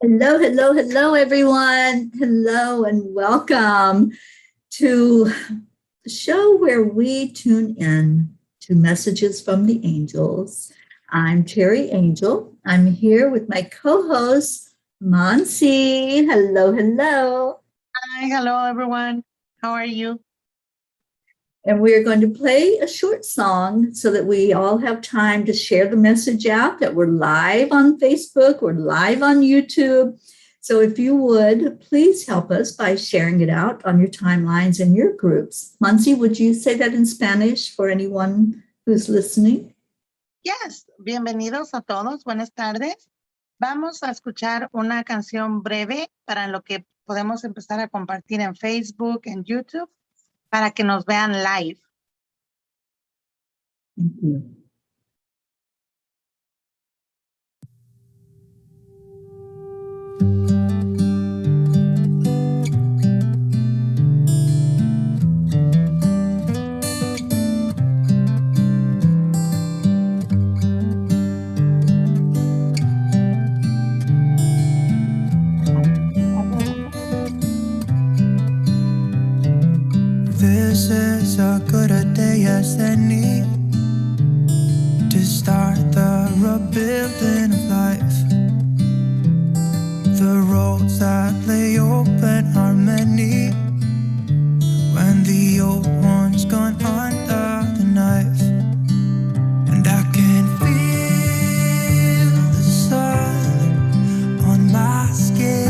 Hello, hello, hello, everyone. Hello, and welcome to the show where we tune in to messages from the angels. I'm Teri Angel. I'm here with my co host, Monsi. Hello, hello. Hi, hello, everyone. How are you? And we're going to play a short song so that we all have time to share the message out that we're live on Facebook, we're live on YouTube. So if you would, please help us by sharing it out on your timelines and your groups. Monsi, would you say that in Spanish for anyone who's listening? Yes, bienvenidos a todos. Buenas tardes. Vamos a escuchar una canción breve para lo que podemos empezar a compartir en Facebook, en YouTube, para que nos vean live. Thank you. This is as good a day as any to start the rebuilding of life. The roads that lay open are many when the old one's gone under the knife. And I can feel the sun on my skin,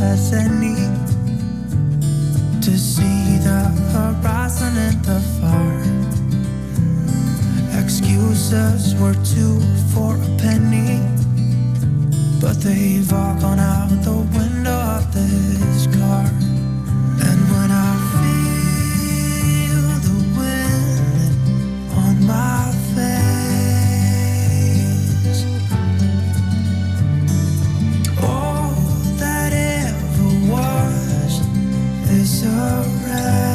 as any to see the horizon and the far. Excuses were 2 for a penny, but they've all gone out the window of this car. And when I feel the wind on my face, all that ever was is a rise.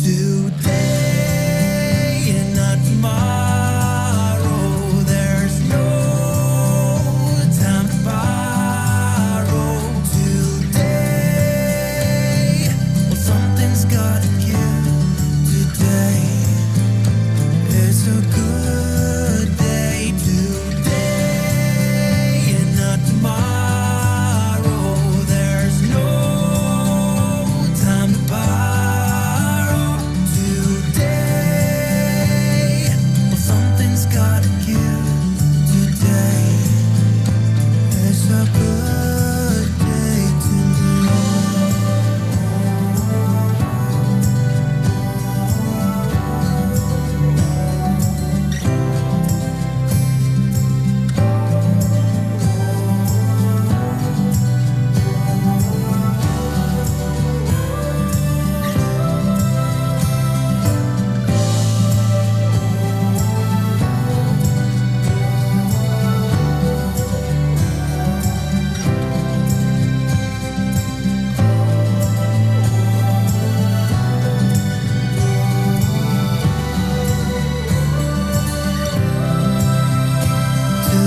Today and not tomorrow, there's no time to borrow. Today, well, something's gotta give. Today is a good day. Today and not tomorrow, there's no time to borrow. Today, well, something's gotta give. Today is a good day to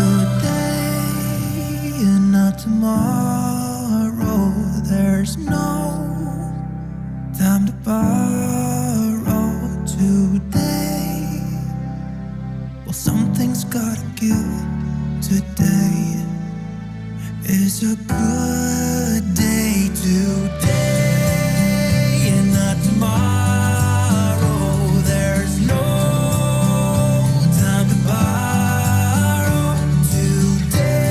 today and not tomorrow, there's no time to borrow. Today, well, something's gotta give. Today is a good day. Today and not tomorrow, there's no time to borrow. Today,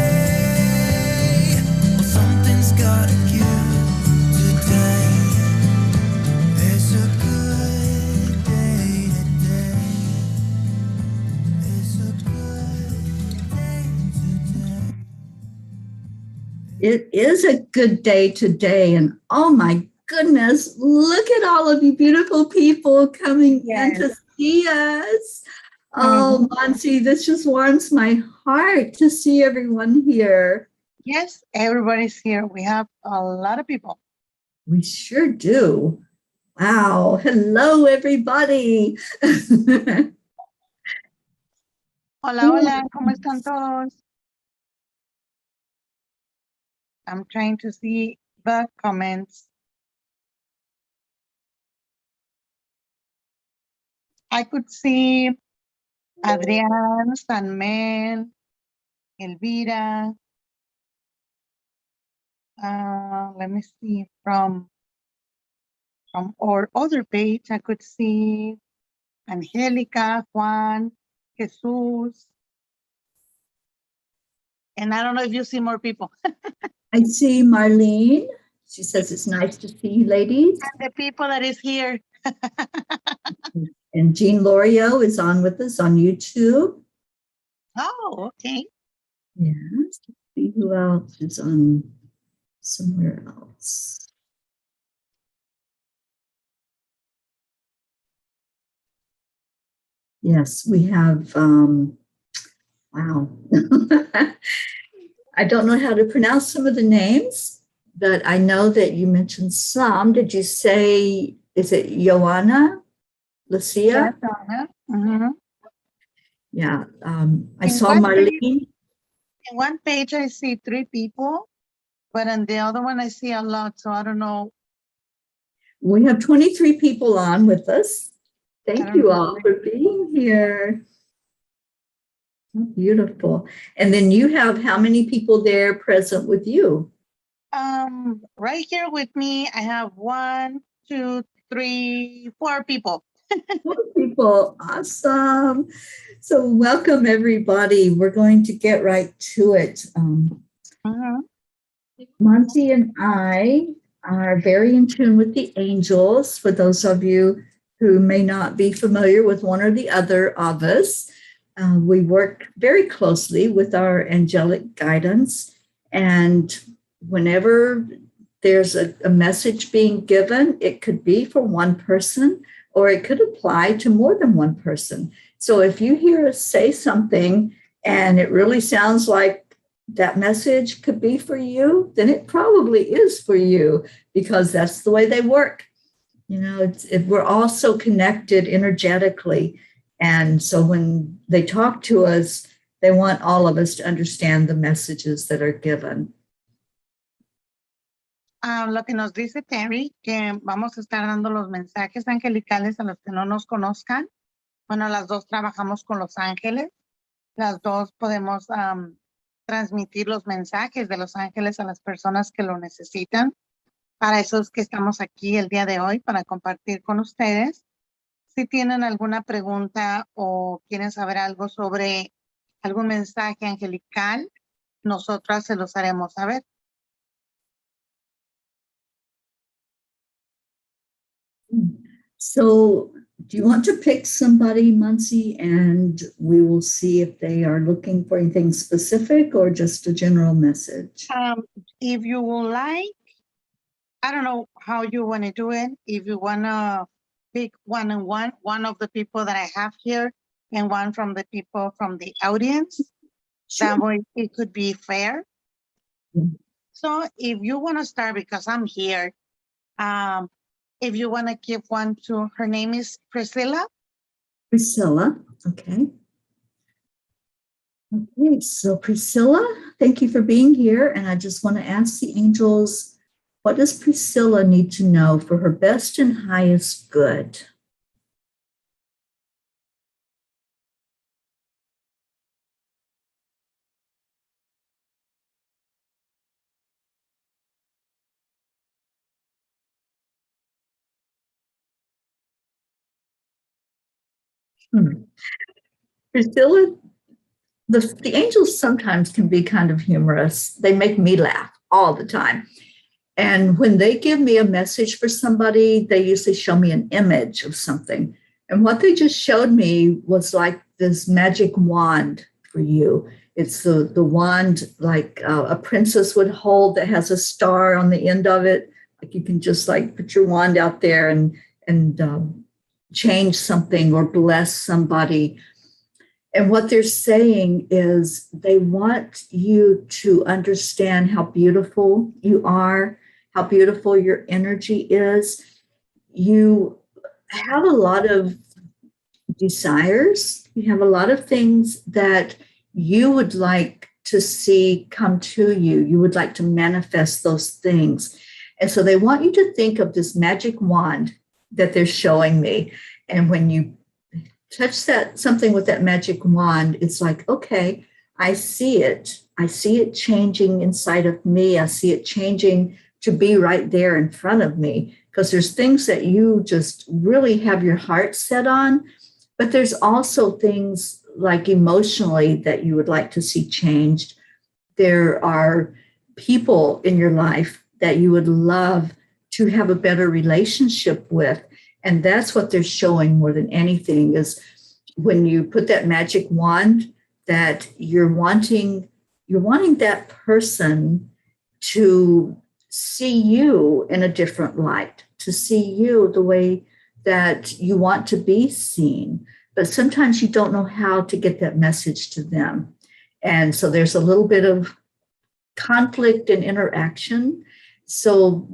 It is a good day today. And oh my goodness, look at all of you beautiful people coming in to see us. Oh, Monsi, this just warms my heart to see everyone here. Yes, everybody's here. We have a lot of people. We sure do. Wow. Hello, everybody. Hola, hola. ¿Cómo están todos? I'm trying to see the comments. I could see Adrián, Sanmel, Elvira. Let me see from our other page. I could see Angelica, Juan, Jesus. And I don't know if you see more people. I see Marlene. She says it's nice to see you, ladies. And the people that is here. And Jean Lorio is on with us on YouTube. Oh, okay. Yes. Let's see who else is on somewhere else. Yes, we have, wow. I don't know how to pronounce some of the names, but I know that you mentioned some. Did you say, is it Joanna? Lucia? Yes, mm-hmm. Yeah, I saw Marlene. In one page, I see 3 people, but in the other one, I see a lot, so I don't know. We have 23 people on with us. Thank you all for being here. Oh, beautiful. And then you have how many people there present with you? Right here with me, I have 1, 2, 3, 4 people. 4 people. Awesome. So welcome, everybody. We're going to get right to it. Monty and I are very in tune with the angels. For those of you who may not be familiar with one or the other of us, we work very closely with our angelic guidance. And whenever there's a message being given, it could be for one person, or it could apply to more than one person. So if you hear us say something and it really sounds like that message could be for you, then it probably is for you, because that's the way they work. You know, we're all so connected energetically. And so when they talk to us, they want all of us to understand the messages that are given. Lo que nos dice Teri, que vamos a estar dando los mensajes angelicales a los que no nos conozcan. Bueno, las dos trabajamos con los ángeles. Las dos podemos transmitir los mensajes de los ángeles a las personas que lo necesitan. Para eso es que estamos aquí el día de hoy, para compartir con ustedes. Si tienen alguna pregunta o quieren saber algo sobre algún mensaje angelical, nosotras se los haremos saber. So do you want to pick somebody, Muncie, and we will see if they are looking for anything specific or just a general message? If you would like, I don't know how you want to do it. If you want to pick one of the people that I have here and one from the people from the audience, Sure. that way it could be fair. Mm-hmm. So if you want to start, because I'm here, if you want to give one to, her name is Priscilla. Priscilla, okay. Okay, so Priscilla, thank you for being here. And I just want to ask the angels, what does Priscilla need to know for her best and highest good? Priscilla, the angels sometimes can be kind of humorous. They make me laugh all the time. And when they give me a message for somebody, they usually show me an image of something. And what they just showed me was like this magic wand for you. It's the wand like a princess would hold that has a star on the end of it. Like you can just like put your wand out there and change something or bless somebody. And what they're saying is they want you to understand how beautiful you are, how beautiful your energy is. You have a lot of desires. You have a lot of things that you would like to see come to you. You would like to manifest those things. And so they want you to think of this magic wand that they're showing me. And when you touch that something with that magic wand, it's like, okay, I see it. I see it changing inside of me. I see it changing to be right there in front of me, because there's things that you just really have your heart set on, but there's also things like emotionally that you would like to see changed. There are people in your life that you would love to have a better relationship with. And that's what they're showing more than anything, is when you put that magic wand, that you're wanting that person to see you in a different light, to see you the way that you want to be seen. But sometimes you don't know how to get that message to them. And so there's a little bit of conflict and interaction. So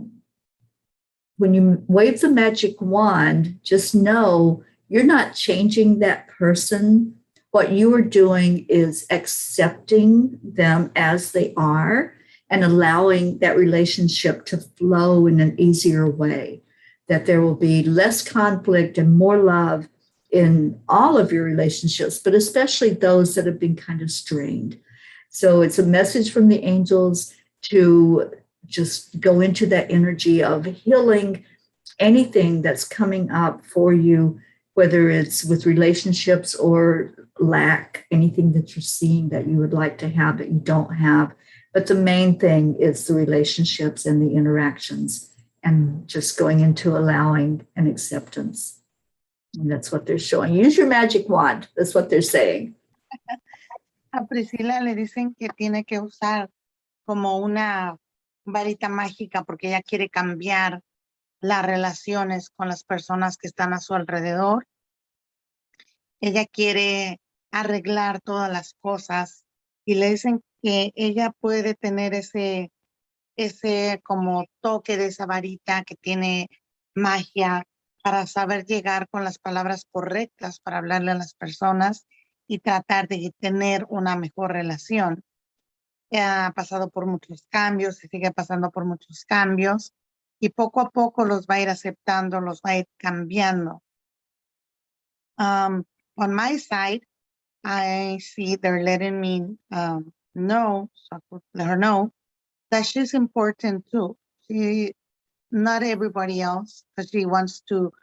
when you wave the magic wand, just know you're not changing that person. What you are doing is accepting them as they are and allowing that relationship to flow in an easier way, that there will be less conflict and more love in all of your relationships, but especially those that have been kind of strained. So it's a message from the angels to just go into that energy of healing anything that's coming up for you, whether it's with relationships or lack, anything that you're seeing that you would like to have that you don't have. But the main thing is the relationships and the interactions, and just going into allowing and acceptance. And that's what they're showing. Use your magic wand. That's what they're saying. A Priscila le dicen que tiene que usar como una varita mágica porque ella quiere cambiar las relaciones con las personas que están a su alrededor. Ella quiere arreglar todas las cosas y le dicen que ella puede tener ese como toque de esa varita que tiene magia para saber llegar con las palabras correctas para hablarle a las personas y tratar de tener una mejor relación. Ha pasado por muchos cambios y sigue pasando por muchos cambios y poco a poco los va a ir aceptando, los va a ir cambiando. On my side, I see they're letting me know, so I could let her know that she's important too. Not everybody else, because she wants to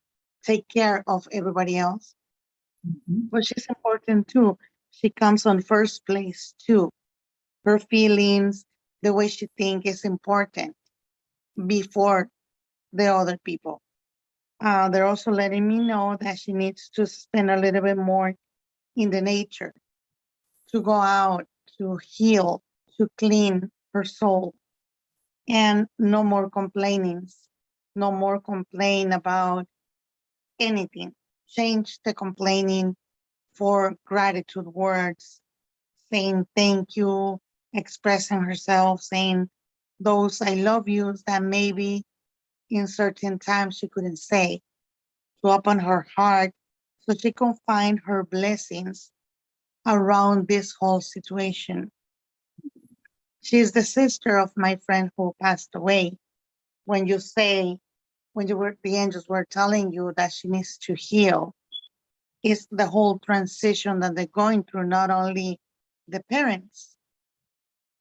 take care of everybody else. Mm-hmm. But she's important too. She comes on first place too. Her feelings, the way she thinks is important before the other people. They're also letting me know that she needs to spend a little bit more in the nature, to go out, to heal, to clean her soul. And no more complainings, no more complain about anything. Change the complaining for gratitude words, saying thank you, expressing herself, saying those I love yous that maybe in certain times she couldn't say, to open her heart so she can find her blessings around this whole situation. She's the sister of my friend who passed away. When the angels were telling you that she needs to heal, it's the whole transition that they're going through, not only the parents.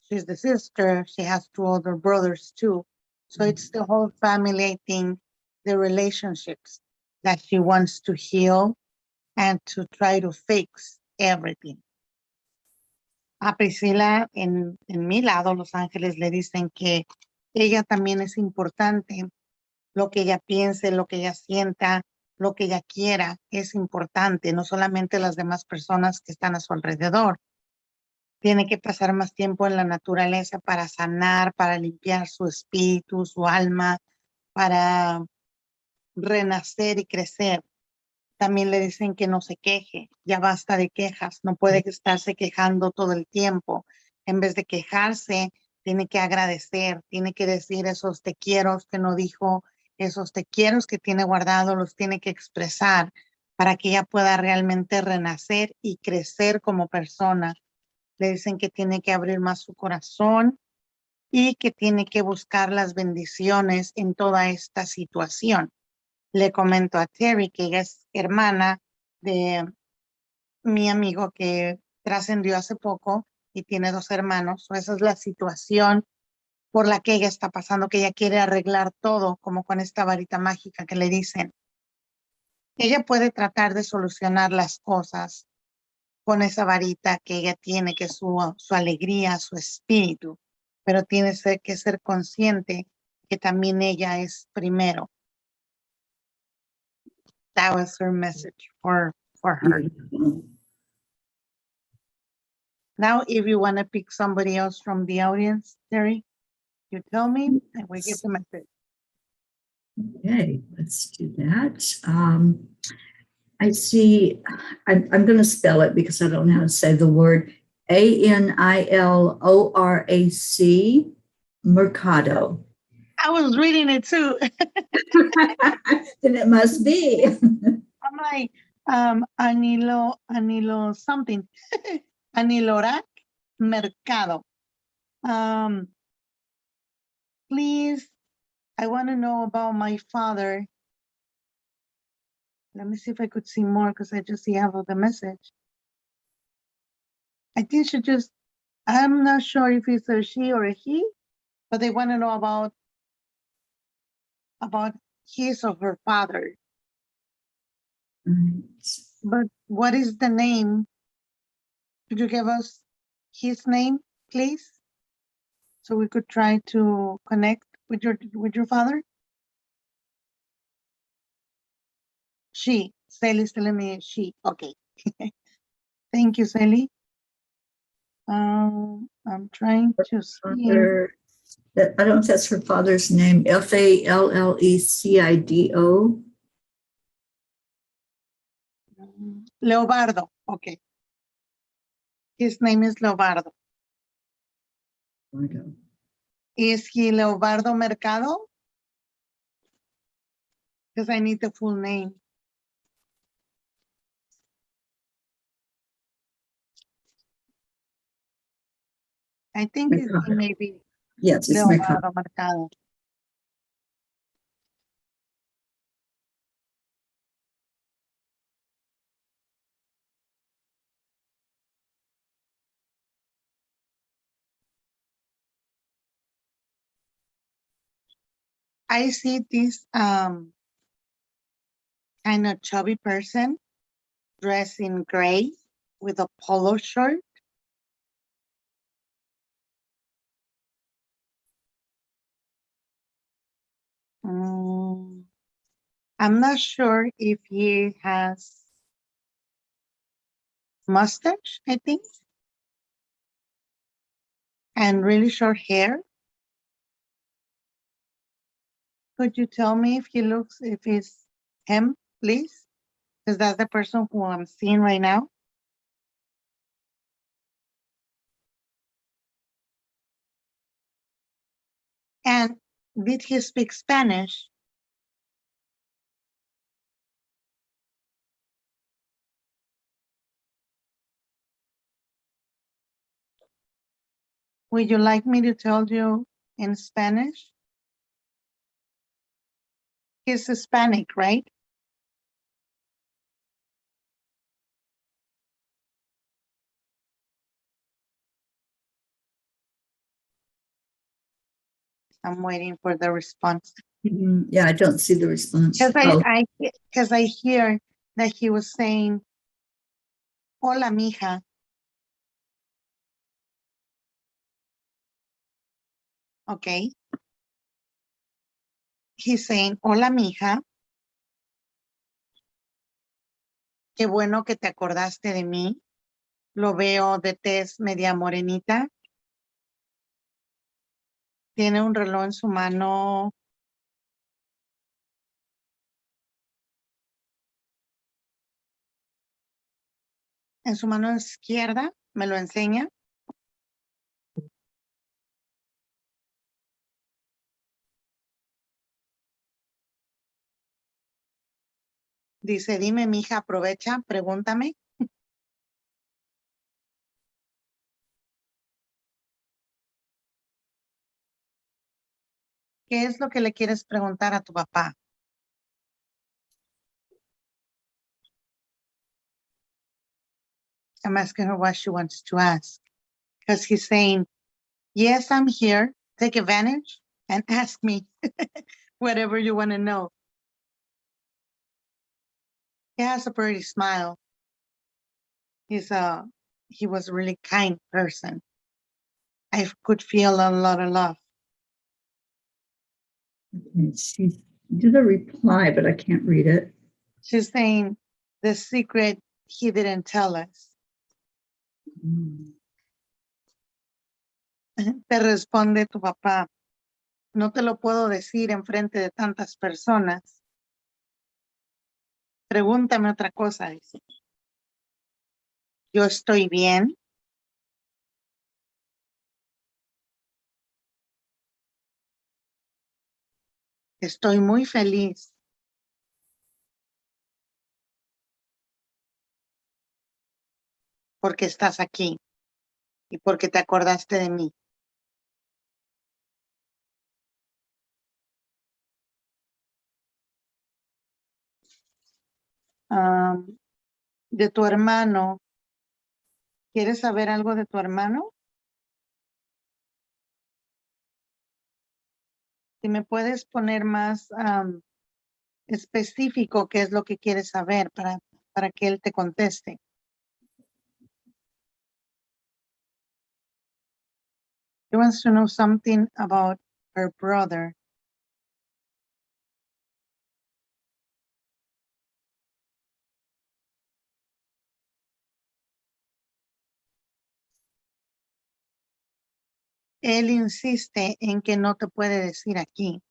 She's the sister, she has 2 older brothers too. So it's the whole family, I think, the relationships that she wants to heal and to try to fix everything. A Priscila, en mi lado, los ángeles le dicen que ella también es importante. Lo que ella piense, lo que ella sienta, lo que ella quiera, es importante, no solamente las demás personas que están a su alrededor. Tiene que pasar más tiempo en la naturaleza para sanar, para limpiar su espíritu, su alma, para renacer y crecer. También le dicen que no se queje, ya basta de quejas, no puede estarse quejando todo el tiempo. En vez de quejarse, tiene que agradecer, tiene que decir esos te quiero que no dijo, esos te quiero que tiene guardado, los tiene que expresar para que ella pueda realmente renacer y crecer como persona. Le dicen que tiene que abrir más su corazón y que tiene que buscar las bendiciones en toda esta situación. Le comento a Teri que ella es hermana de mi amigo que trascendió hace poco y tiene 2 hermanos. Esa es la situación por la que ella está pasando, que ella quiere arreglar todo, como con esta varita mágica que le dicen. Ella puede tratar de solucionar las cosas con esa varita que ella tiene, que es su alegría, su espíritu, pero tiene que ser consciente que también ella es primero. That was her message for her. Beautiful. Now, if you want to pick somebody else from the audience, Teri, you tell me and we give the message. Okay, let's do that. I see, I'm going to spell it because I don't know how to say the word Anilorac, Mercado. I was reading it too. Then it must be. I'm like, Anilo something. Anilorac Mercado. Please, I want to know about my father. Let me see if I could see more because I just see half of the message. I think she just, I'm not sure if it's a she or a he, but they want to know about his or her father. Right. But what is the name? Could you give us his name, please? So we could try to connect with your father. She, Sally's telling me she. Okay. Thank you, Sally. I'm trying to see. Father, I don't know if that's her father's name. Fallecido. Leobardo. Okay. His name is Leobardo. Is he Leobardo Mercado? Because I need the full name. I think it may be Yes, it's Leobardo Mercado. I see this kind of chubby person dressed in gray with a polo shirt. I'm not sure if he has mustache, I think, and really short hair. Could you tell me if it's him, please? Because that's the person who I'm seeing right now. And did he speak Spanish? Would you like me to tell you in Spanish? He's Hispanic, right? I'm waiting for the response. Yeah, I don't see the response. Because I hear that he was saying, hola, mija. Okay. He's saying, hola, mija. Qué bueno que te acordaste de mí. Lo veo de tez media morenita. Tiene un reloj en su mano. En su mano izquierda, me lo enseña. Dice, dime, mija, aprovecha, pregúntame. ¿Qué es lo que le quieres preguntar a tu papá? I'm asking her what she wants to ask. Because he's saying, yes, I'm here. Take advantage and ask me whatever you want to know. He has a pretty smile. He was a really kind person. I could feel a lot of love. Okay, she did a reply, but I can't read it. She's saying the secret he didn't tell us. Te responde tu papá, no te lo puedo decir en frente de tantas personas. Pregúntame otra cosa, dice. Yo estoy bien. Estoy muy feliz. Porque estás aquí y porque te acordaste de mí. De tu hermano. ¿Quieres saber algo de tu hermano? Si me puedes poner más específico qué es lo que quieres saber para que él te conteste. He wants to know something about her brother. Él insiste en que no te puede decir aquí.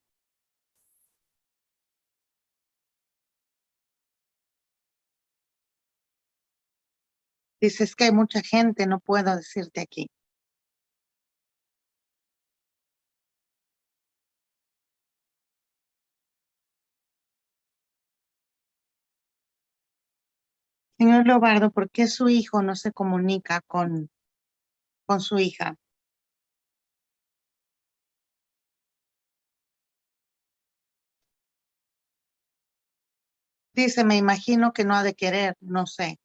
Dices que hay mucha gente, no puedo decirte aquí. Señor Leobardo, ¿por qué su hijo no se comunica con su hija? Dice, me imagino que no ha de querer, no sé.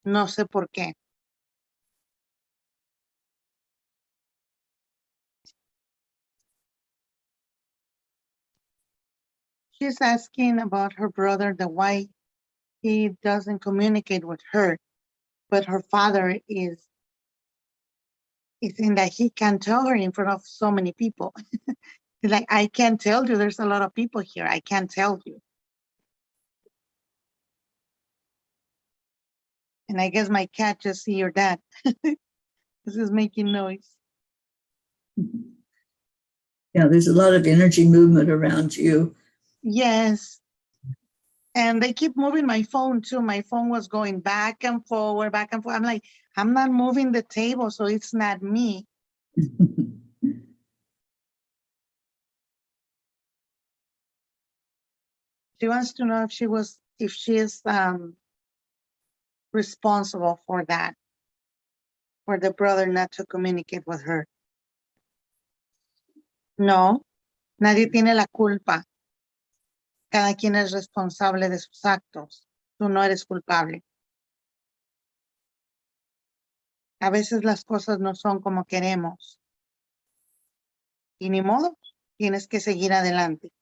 No sé por qué. She's asking about her brother, the why he doesn't communicate with her, but her father is in that he can't tell her in front of so many people. He's like, I can't tell you, there's a lot of people here, I can't tell you. And I guess my cat just see your dad. This is making noise. Yeah, there's a lot of energy movement around you. Yes. And they keep moving my phone too. My phone was going back and forward, back and forth. I'm like, I'm not moving the table, so it's not me. She wants to know if she is responsible for that, for the brother not to communicate with her. No, nadie tiene la culpa. Cada quien es responsable de sus actos. Tú no eres culpable. A veces las cosas no son como queremos. Y ni modo, tienes que seguir adelante.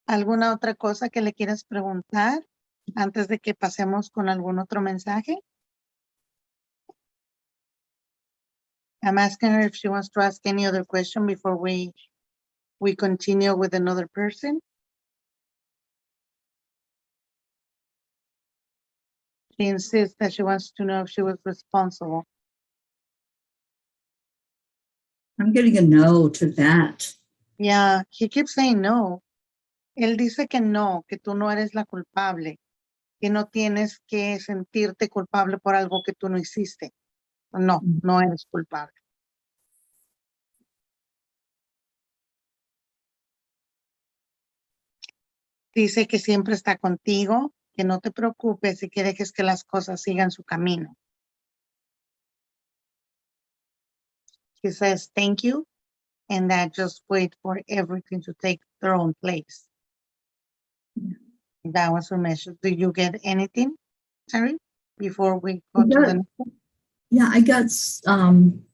¿Alguna otra cosa que le quieras preguntar antes de que pasemos con algún otro mensaje? I'm asking her if she wants to ask any other question before we we continue with another person. She insists that she wants to know if she was responsible. I'm getting a no to that. Yeah, he keeps saying no. Él dice que no, que tú no eres la culpable, que no tienes que sentirte culpable por algo que tú no hiciste. No, no eres culpable. Dice que siempre está contigo, que no te preocupes y que dejes que las cosas sigan su camino. He says thank you, and that just wait for everything to take their own place. That was her message. Do you get anything, Teri, before we go to the next one? Yeah, I got, I'm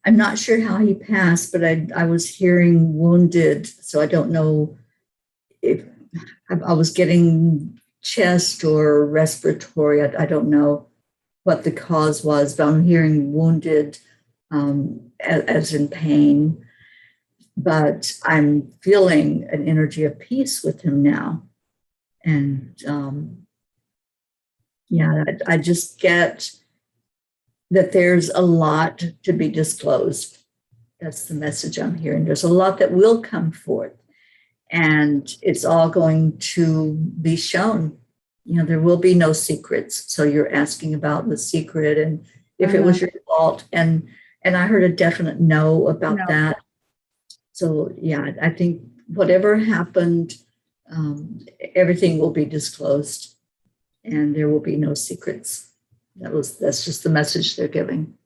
not sure how he passed, but I was hearing wounded, so I don't know if I was getting chest or respiratory. I don't know what the cause was, but I'm hearing wounded as in pain. But I'm feeling an energy of peace with him now. And yeah, I just get that there's a lot to be disclosed. That's the message I'm hearing. There's a lot that will come forth, and it's all going to be shown. You know, there will be no secrets. So you're asking about the secret and if it was your fault. And I heard a definite no about that. So yeah, I think whatever happened, everything will be disclosed and there will be no secrets. That's just the message they're giving.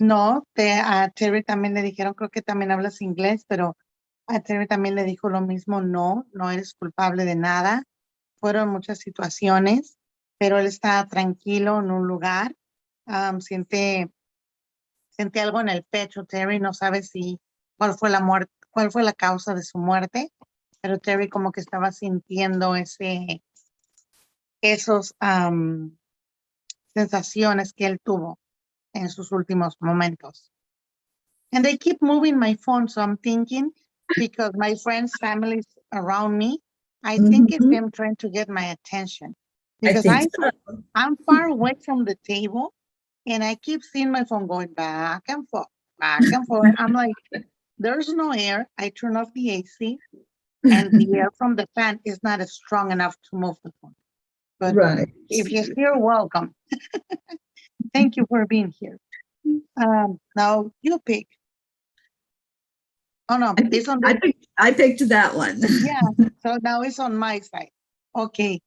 No, a Teri también le dijeron, creo que también hablas inglés, pero a Teri también le dijo lo mismo, no eres culpable de nada. Fueron muchas situaciones, pero él está tranquilo en un lugar. Siente algo en el pecho, Teri, no sabe cuál fue la causa de su muerte, pero Teri como que estaba sintiendo esos sensaciones que él tuvo en sus últimos momentos. And they keep moving my phone, so I'm thinking, because my friends' families around me, I think it's them trying to get my attention. Because I'm far away from the table, and I keep seeing my phone going back and forth, back and forth. I'm like, there's no air. I turn off the AC, and the air from the fan is not as strong enough to move the phone. But if you're here, welcome. Thank you for being here. Now you pick. Oh no, it's on I picked that one. Yeah, so now it's on my side. Okay.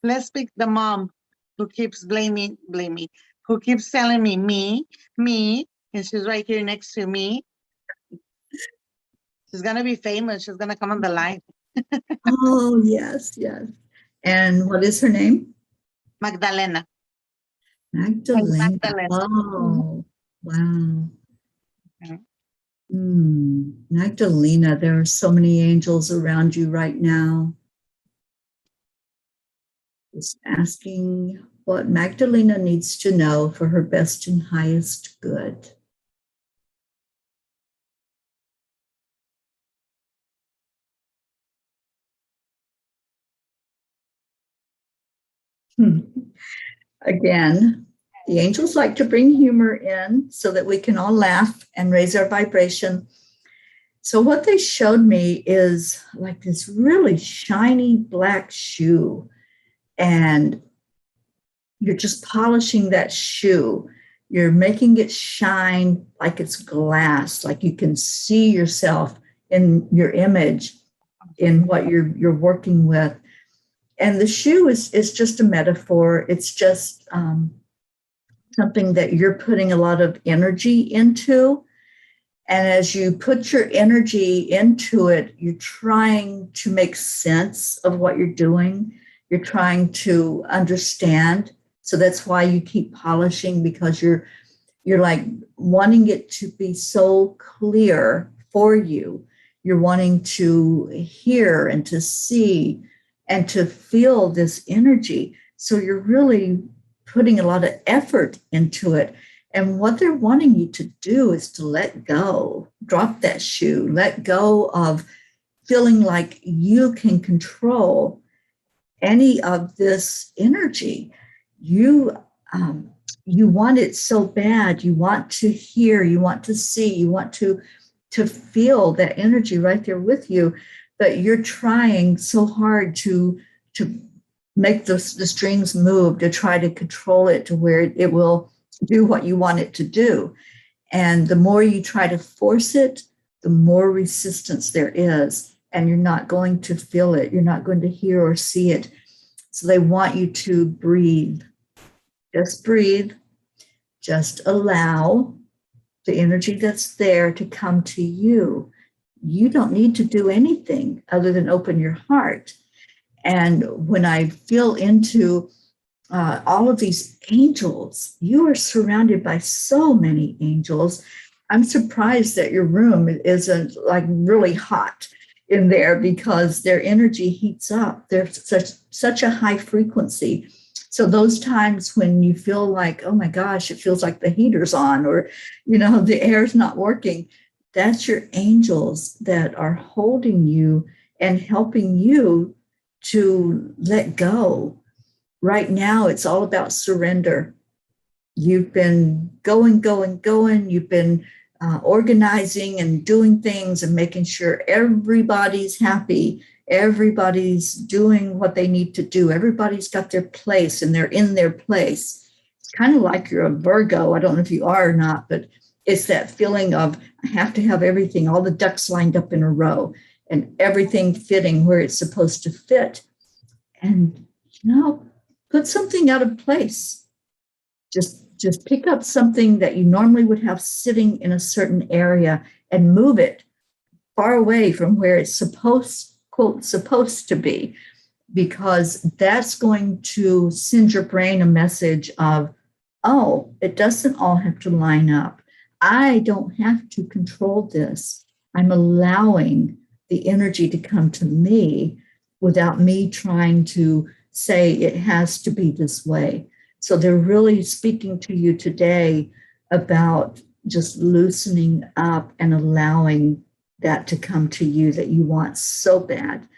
Let's pick the mom who keeps blaming, who keeps telling me, and she's right here next to me. She's gonna be famous. She's gonna come on the line. Oh, yes. And what is her name? Magdalena. Magdalena. Oh, wow. Magdalena, there are so many angels around you right now. Just asking what Magdalena needs to know for her best and highest good. Again, the angels like to bring humor in so that we can all laugh and raise our vibration. So what they showed me is like this really shiny black shoe, and you're just polishing that shoe. You're making it shine like it's glass, like you can see yourself in your image in what you're working with. And the shoe is just a metaphor. It's just something that you're putting a lot of energy into. And as you put your energy into it, you're trying to make sense of what you're doing. You're trying to understand. So that's why you keep polishing, because you're like wanting it to be so clear for you. You're wanting to hear and to see and to feel this energy. So you're really putting a lot of effort into it. And what they're wanting you to do is to let go, drop that shoe, let go of feeling like you can control any of this energy. You want it so bad. You want to hear, you want to see, you want to feel that energy right there with you, but you're trying so hard to make the strings move, to try to control it to where it will do what you want it to do. And the more you try to force it, the more resistance there is, and you're not going to feel it. You're not going to hear or see it. So they want you to breathe. Just breathe. Just allow the energy that's there to come to you. You don't need to do anything other than open your heart. And when I feel into all of these angels, you are surrounded by so many angels. I'm surprised that your room isn't like really hot in there, because their energy heats up. They're such a high frequency. So those times when you feel like, oh my gosh, it feels like the heater's on, or, the air's not working, that's your angels that are holding you and helping you to let go. Right now, it's all about surrender. You've been going. You've been organizing and doing things and making sure everybody's happy. Everybody's doing what they need to do. Everybody's got their place and they're in their place. It's kind of like you're a Virgo. I don't know if you are or not, but it's that feeling of I have to have everything, all the ducks lined up in a row and everything fitting where it's supposed to fit. And, put something out of place. Just pick up something that you normally would have sitting in a certain area and move it far away from where it's supposed to be, because that's going to send your brain a message of, oh, it doesn't all have to line up. I don't have to control this. I'm allowing the energy to come to me without me trying to say it has to be this way. So they're really speaking to you today about just loosening up and allowing that to come to you that you want so bad.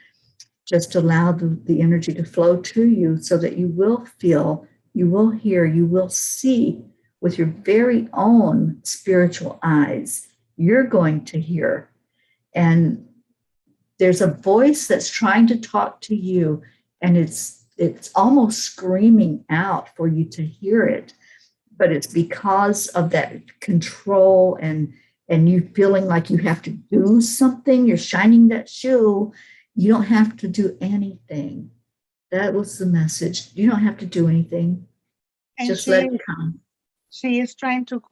Just allow the energy to flow to you so that you will feel, you will hear, you will see with your very own spiritual eyes. You're going to hear. And there's a voice that's trying to talk to you, and it's almost screaming out for you to hear it, but it's because of that control and you feeling like you have to do something. You're shining that shoe. You don't have to do anything. That was the message. You don't have to do anything. And just let it come. She is trying to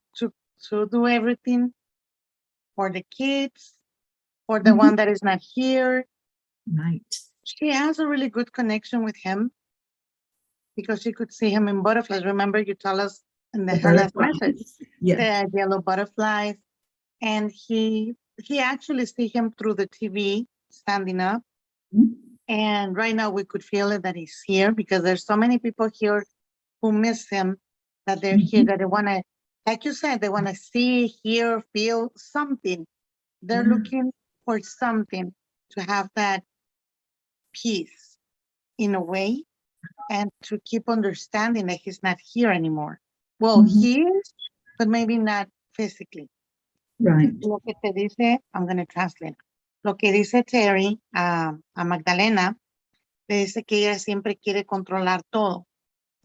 do everything for the kids, for the one that is not here. Right. She has a really good connection with him because she could see him in butterflies. Remember, you tell us in her last message, the yellow butterflies. And he actually see him through the TV standing up. Mm-hmm. And right now we could feel it that he's here, because there's so many people here who miss him, that they're here, that they want to, like you said, they want to see, hear, feel something. They're looking for something to have that peace in a way, and to keep understanding that he's not here anymore. Well, he is, but maybe not physically. Right. Lo que te dice, I'm going to translate. Lo que dice Teri a Magdalena, le dice que ella siempre quiere controlar todo,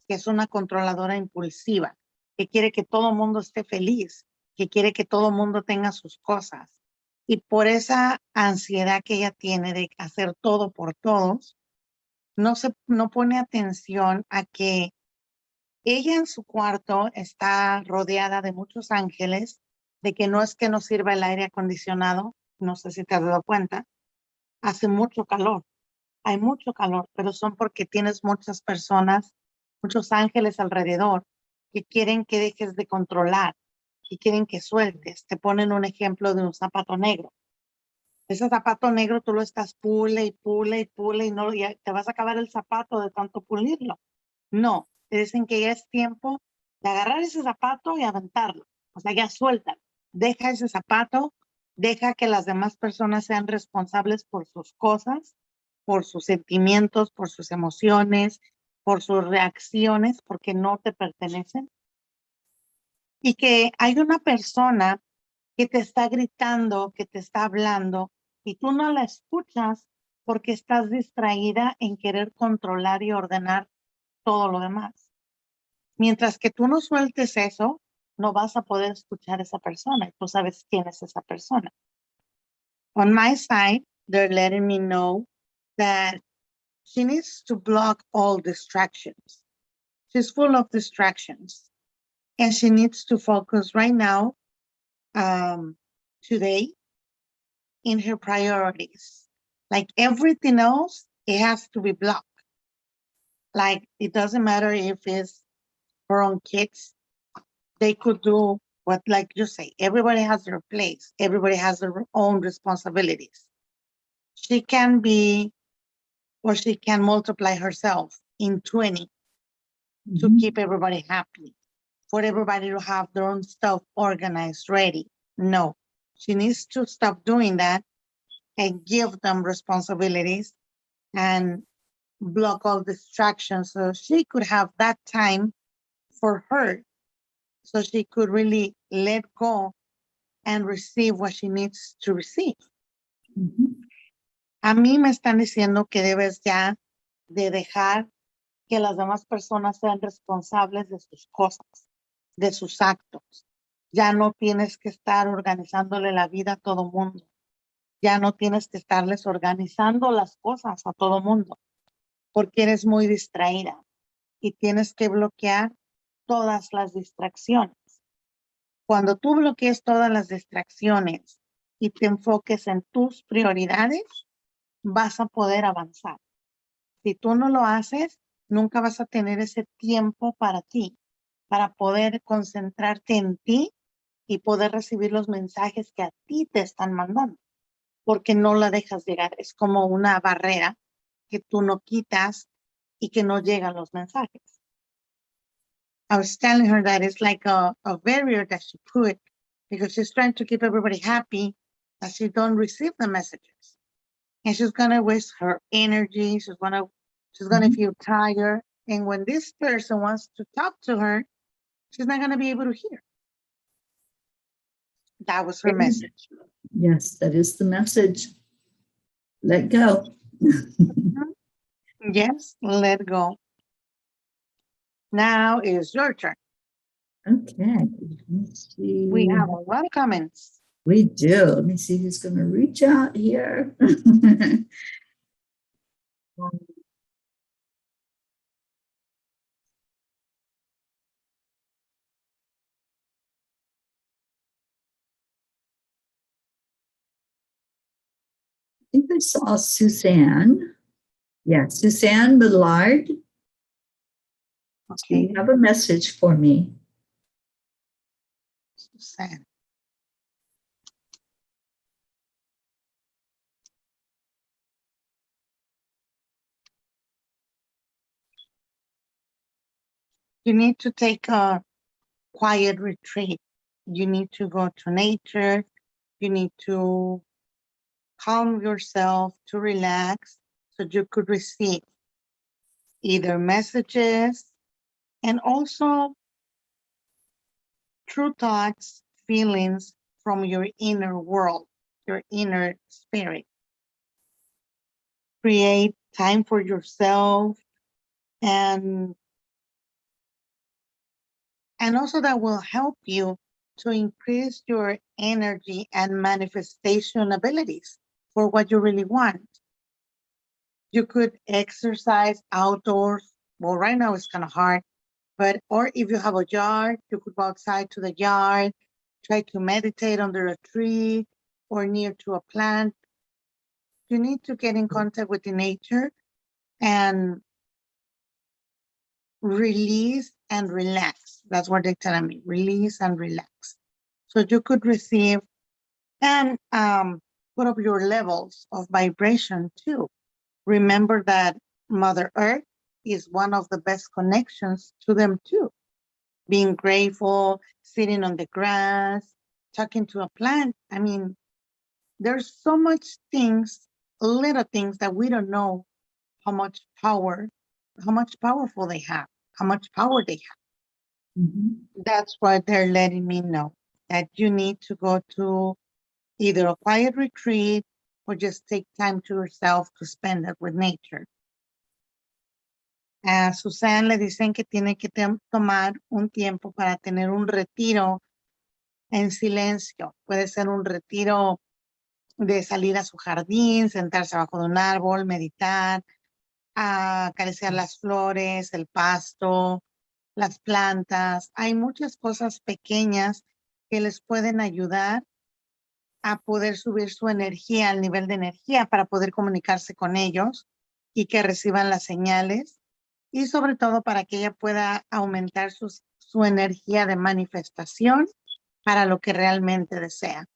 que es una controladora impulsiva, que quiere que todo el mundo esté feliz, que quiere que todo el mundo tenga sus cosas. Y por esa ansiedad que ella tiene de hacer todo por todos, no pone atención a que ella en su cuarto está rodeada de muchos ángeles, de que no es que no sirva el aire acondicionado, no sé si te has dado cuenta, hace mucho calor, hay mucho calor, pero son porque tienes muchas personas, muchos ángeles alrededor que quieren que dejes de controlar, que quieren que sueltes. Te ponen un ejemplo de un zapato negro. Ese zapato negro tú lo estás pule y no, ya te vas a acabar el zapato de tanto pulirlo. No, te dicen que ya es tiempo de agarrar ese zapato y aventarlo. O sea, ya suelta. Deja ese zapato, deja que las demás personas sean responsables por sus cosas, por sus sentimientos, por sus emociones, por sus reacciones, porque no te pertenecen. Y que hay una persona que te está gritando, que te está hablando, y tú no la escuchas porque estás distraída en querer controlar y ordenar todo lo demás. Mientras que tú no sueltes eso, no vas a poder escuchar a esa persona. Tú sabes quién es esa persona. On my side, they're letting me know that she needs to block all distractions. She's full of distractions. And she needs to focus right now, today, in her priorities. Like everything else, it has to be blocked. Like it doesn't matter if it's her own kids. They could do what, like you say, everybody has their place. Everybody has their own responsibilities. She can be, or she can multiply herself in 20 to keep everybody happy, for everybody to have their own stuff organized, ready. No, she needs to stop doing that and give them responsibilities and block all distractions so she could have that time for her, so she could really let go and receive what she needs to receive. A mí me están diciendo que debes ya de dejar que las demás personas sean responsables de sus cosas, de sus actos. Ya no tienes que estar organizándole la vida a todo mundo. Ya no tienes que estarles organizando las cosas a todo mundo, porque eres muy distraída y tienes que bloquear todas las distracciones. Cuando tú bloquees todas las distracciones y te enfoques en tus prioridades, vas a poder avanzar. Si tú no lo haces, nunca vas a tener ese tiempo para ti, para poder concentrarte en ti y poder recibir los mensajes que a ti te están mandando, porque no la dejas llegar. Es como una barrera que tú no quitas y que no llegan los mensajes. I was telling her that it's like a barrier that she put because she's trying to keep everybody happy that she don't receive the messages. And she's going to waste her energy. She's going to feel tired. And when this person wants to talk to her, she's not going to be able to hear. That was her message. Yes, that is the message. Let go. Yes, let go. Now is your turn. Okay. Let's see. We have a lot of comments. We do. Let me see who's going to reach out here. I think I saw Suzanne. Yeah, Suzanne Millard. Okay. You have a message for me. Suzanne. You need to take a quiet retreat. You need to go to nature. You need to calm yourself, to relax, so you could receive either messages and also true thoughts, feelings from your inner world, your inner spirit. Create time for yourself and also that will help you to increase your energy and manifestation abilities for what you really want. You could exercise outdoors. Well, right now it's kind of hard, but, or if you have a yard, you could go outside to the yard, try to meditate under a tree or near to a plant. You need to get in contact with the nature and release and relax. That's what they're telling me, release and relax. So you could receive and put up your levels of vibration too. Remember that Mother Earth is one of the best connections to them too. being grateful, sitting on the grass, talking to a plant. I mean, there's so much things, little things that we don't know how much powerful they have, how much power they have. Mhm. That's why they're letting me know that you need to go to either a quiet retreat or just take time to yourself to spend it with nature. A Susan le dicen que tiene que tomar un tiempo para tener un retiro en silencio. Puede ser un retiro de salir a su jardín, sentarse abajo de un árbol, meditar, acariciar las flores, el pasto, las plantas. Hay muchas cosas pequeñas que les pueden ayudar a poder subir su energía, al nivel de energía, para poder comunicarse con ellos y que reciban las señales, y sobre todo para que ella pueda aumentar su energía de manifestación para lo que realmente desea.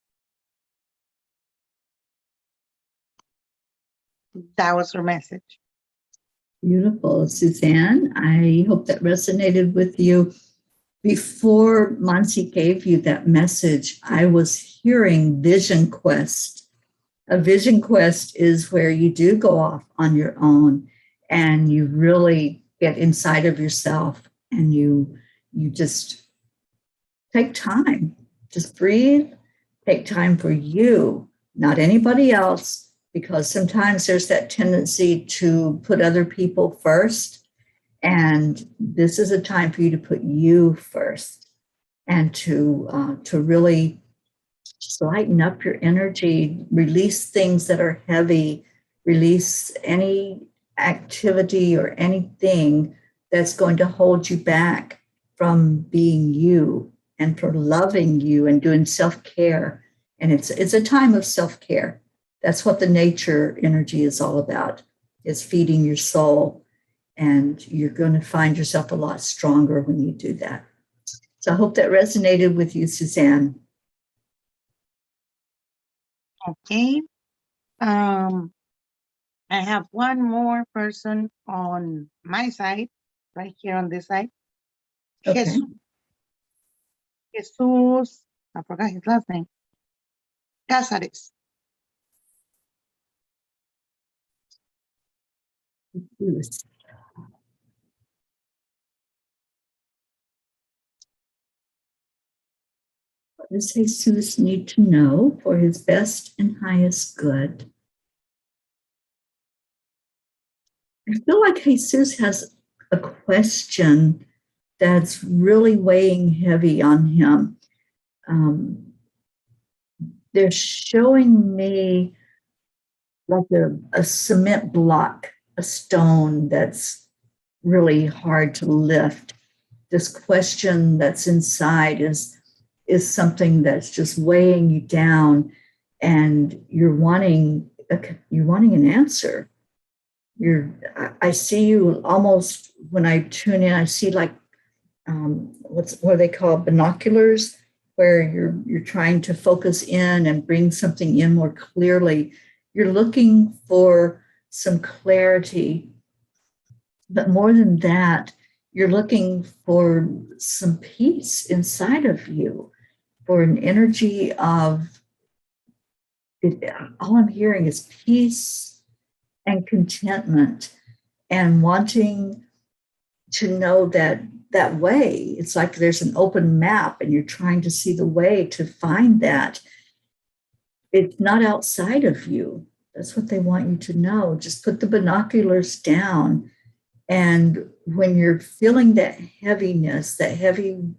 That was her message. Beautiful, Suzanne. I hope that resonated with you. Before Monsi gave you that message, I was hearing Vision Quest. A vision quest is where you do go off on your own and you really get inside of yourself and you just take time. Just breathe, take time for you, not anybody else, because sometimes there's that tendency to put other people first. And this is a time for you to put you first and to really just lighten up your energy, release things that are heavy, release any activity or anything that's going to hold you back from being you and for loving you and doing self-care. And it's a time of self-care. That's what the nature energy is all about, is feeding your soul. And you're going to find yourself a lot stronger when you do that. So I hope that resonated with you, Suzanne. Okay. I have one more person on my side, right here on this side. Okay. Jesus, I forgot his last name. Cázares. Jesus. What does Jesus need to know for his best and highest good? I feel like Jesus has a question that's really weighing heavy on him. They're showing me like a cement block, a stone that's really hard to lift. This question that's inside is something that's just weighing you down, and you're wanting an answer. I see you almost, when I tune in, I see like what they call binoculars, where you're trying to focus in and bring something in more clearly. You're looking for some clarity, but more than that, you're looking for some peace inside of you, for an energy of it. All I'm hearing is peace and contentment, and wanting to know that way. It's like there's an open map and you're trying to see the way to find that. It's not outside of you. That's what they want you to know. Just put the binoculars down. And when you're feeling that heaviness, that heavy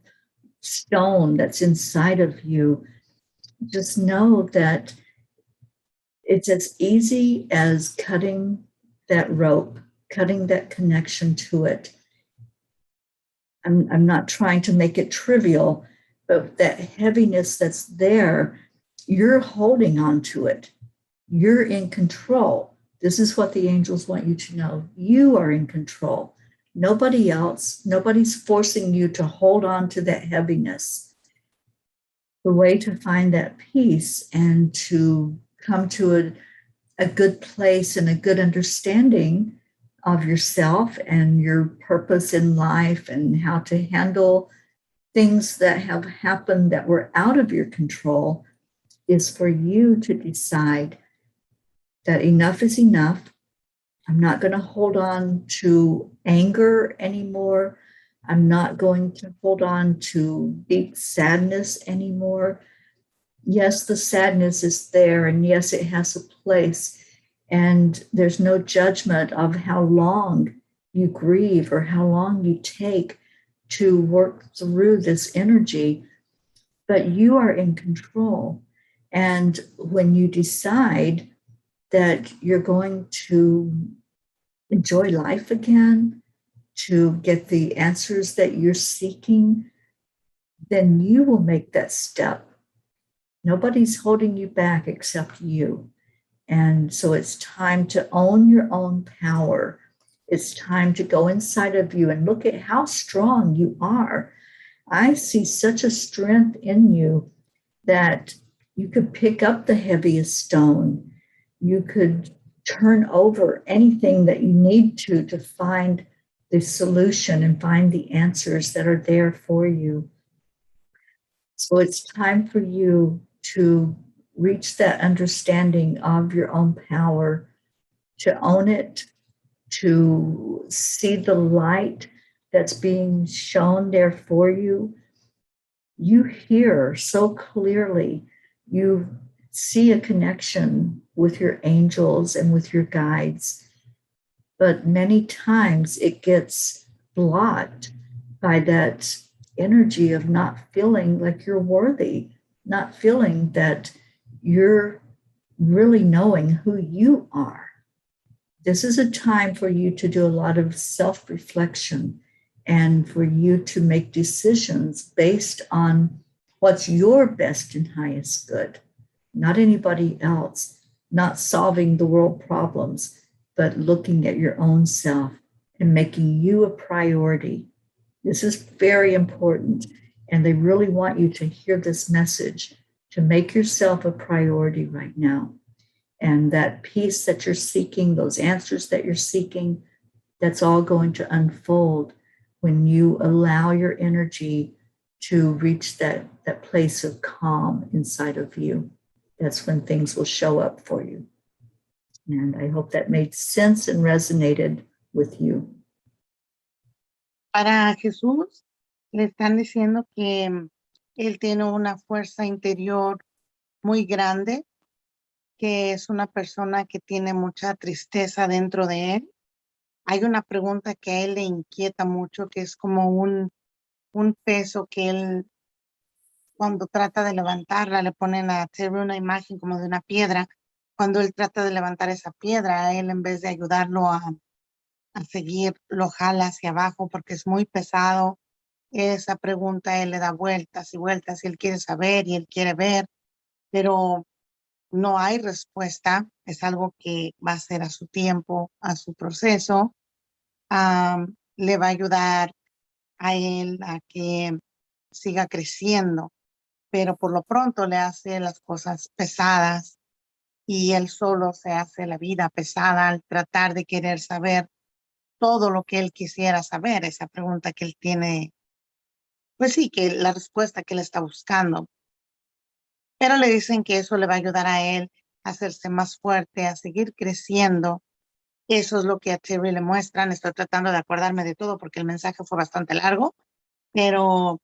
stone that's inside of you, just know that it's as easy as cutting that rope, cutting that connection to it. I'm not trying to make it trivial, but that heaviness that's there, you're holding on to it. You're in control. This is what the angels want you to know. You are in control. Nobody else. Nobody's forcing you to hold on to that heaviness. The way to find that peace and to come to a good place and a good understanding of yourself and your purpose in life and how to handle things that have happened that were out of your control is for you to decide that enough is enough. I'm not going to hold on to anger anymore. I'm not going to hold on to deep sadness anymore. Yes, the sadness is there, and yes, it has a place. And there's no judgment of how long you grieve or how long you take to work through this energy, but you are in control. And when you decide that you're going to enjoy life again, to get the answers that you're seeking, then you will make that step. Nobody's holding you back except you. And so it's time to own your own power. It's time to go inside of you and look at how strong you are. I see such a strength in you that you could pick up the heaviest stone. You could turn over anything that you need to find the solution and find the answers that are there for you. So it's time for you to reach that understanding of your own power, to own it, to see the light that's being shown there for you. You hear so clearly. You see a connection with your angels and with your guides. But many times it gets blocked by that energy of not feeling like you're worthy, not feeling that you're really knowing who you are. This is a time for you to do a lot of self-reflection and for you to make decisions based on what's your best and highest good, not anybody else, not solving the world problems, but looking at your own self and making you a priority. This is very important, and they really want you to hear this message, to make yourself a priority right now. And that peace that you're seeking, those answers that you're seeking, that's all going to unfold when you allow your energy to reach that place of calm inside of you. That's when things will show up for you. And I hope that made sense and resonated with you. Para Jesús, le están diciendo que él tiene una fuerza interior muy grande, que es una persona que tiene mucha tristeza dentro de él. Hay una pregunta que a él le inquieta mucho, que es como un peso que él, cuando trata de levantarla, le ponen a Teri una imagen como de una piedra. Cuando él trata de levantar esa piedra, a él, en vez de ayudarlo a seguir, lo jala hacia abajo porque es muy pesado. Esa pregunta él le da vueltas y vueltas y él quiere saber y él quiere ver, pero no hay respuesta. Es algo que va a ser a su tiempo, a su proceso. Le va a ayudar a él a que siga creciendo, pero por lo pronto le hace las cosas pesadas y él solo se hace la vida pesada al tratar de querer saber todo lo que él quisiera saber, esa pregunta que él tiene, pues sí, que la respuesta que él está buscando. Pero le dicen que eso le va a ayudar a él a hacerse más fuerte, a seguir creciendo. Eso es lo que a Teri le muestran. Estoy tratando de acordarme de todo porque el mensaje fue bastante largo, pero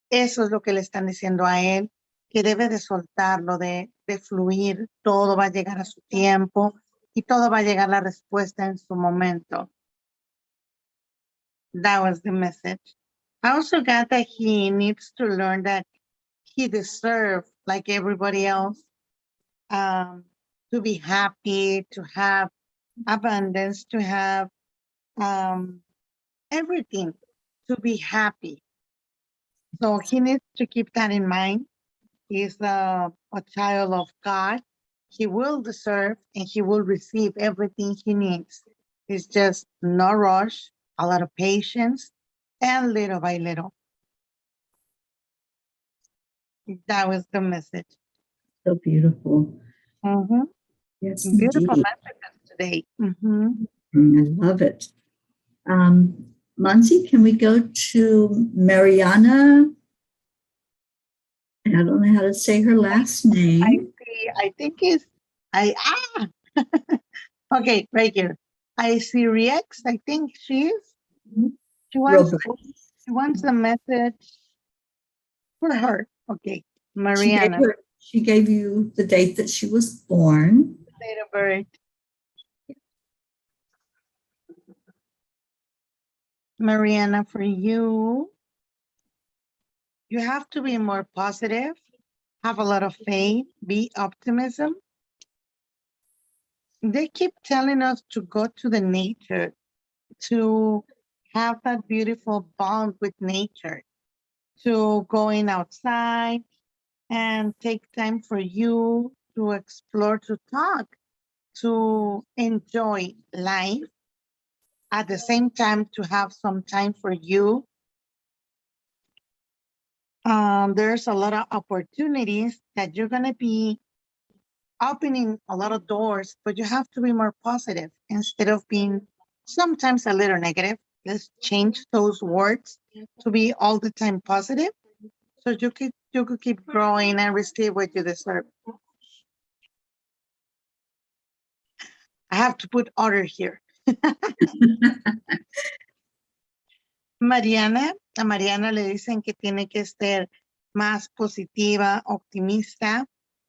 eso es lo que le están diciendo a él, que debe de soltarlo, de fluir. Todo va a llegar a su tiempo y todo va a llegar la respuesta en su momento. That was the message. I also got that he needs to learn that he deserves, like everybody else, to be happy, to have abundance, to have everything, to be happy. So he needs to keep that in mind. He's a child of God. He will deserve and he will receive everything he needs. It's just no rush, a lot of patience, and little by little. That was the message. So beautiful. Mm-hmm. Yes, Beautiful indeed. messages today. Mm-hmm. I love it. Monsi, can we go to Mariana I don't know how to say her last name. I see. I think it's okay, right here. I see Rex. I think she wants Roberts. she wants a message for her. Okay, She gave Mariana, she gave you the date that she was born. date of birth. Mariana, for you, you have to be more positive, have a lot of faith, be optimism. They keep telling us to go to the nature, to have that beautiful bond with nature, to going outside and take time for you to explore, to talk, to enjoy life. At the same time, to have some time for you. There's a lot of opportunities that you're going to be opening a lot of doors, but you have to be more positive instead of being sometimes a little negative. Let's change those words to be all the time positive, so you could keep growing and receive what you deserve. I have to put order here. Mariana, a Mariana le dicen que tiene que ser más positiva, optimista,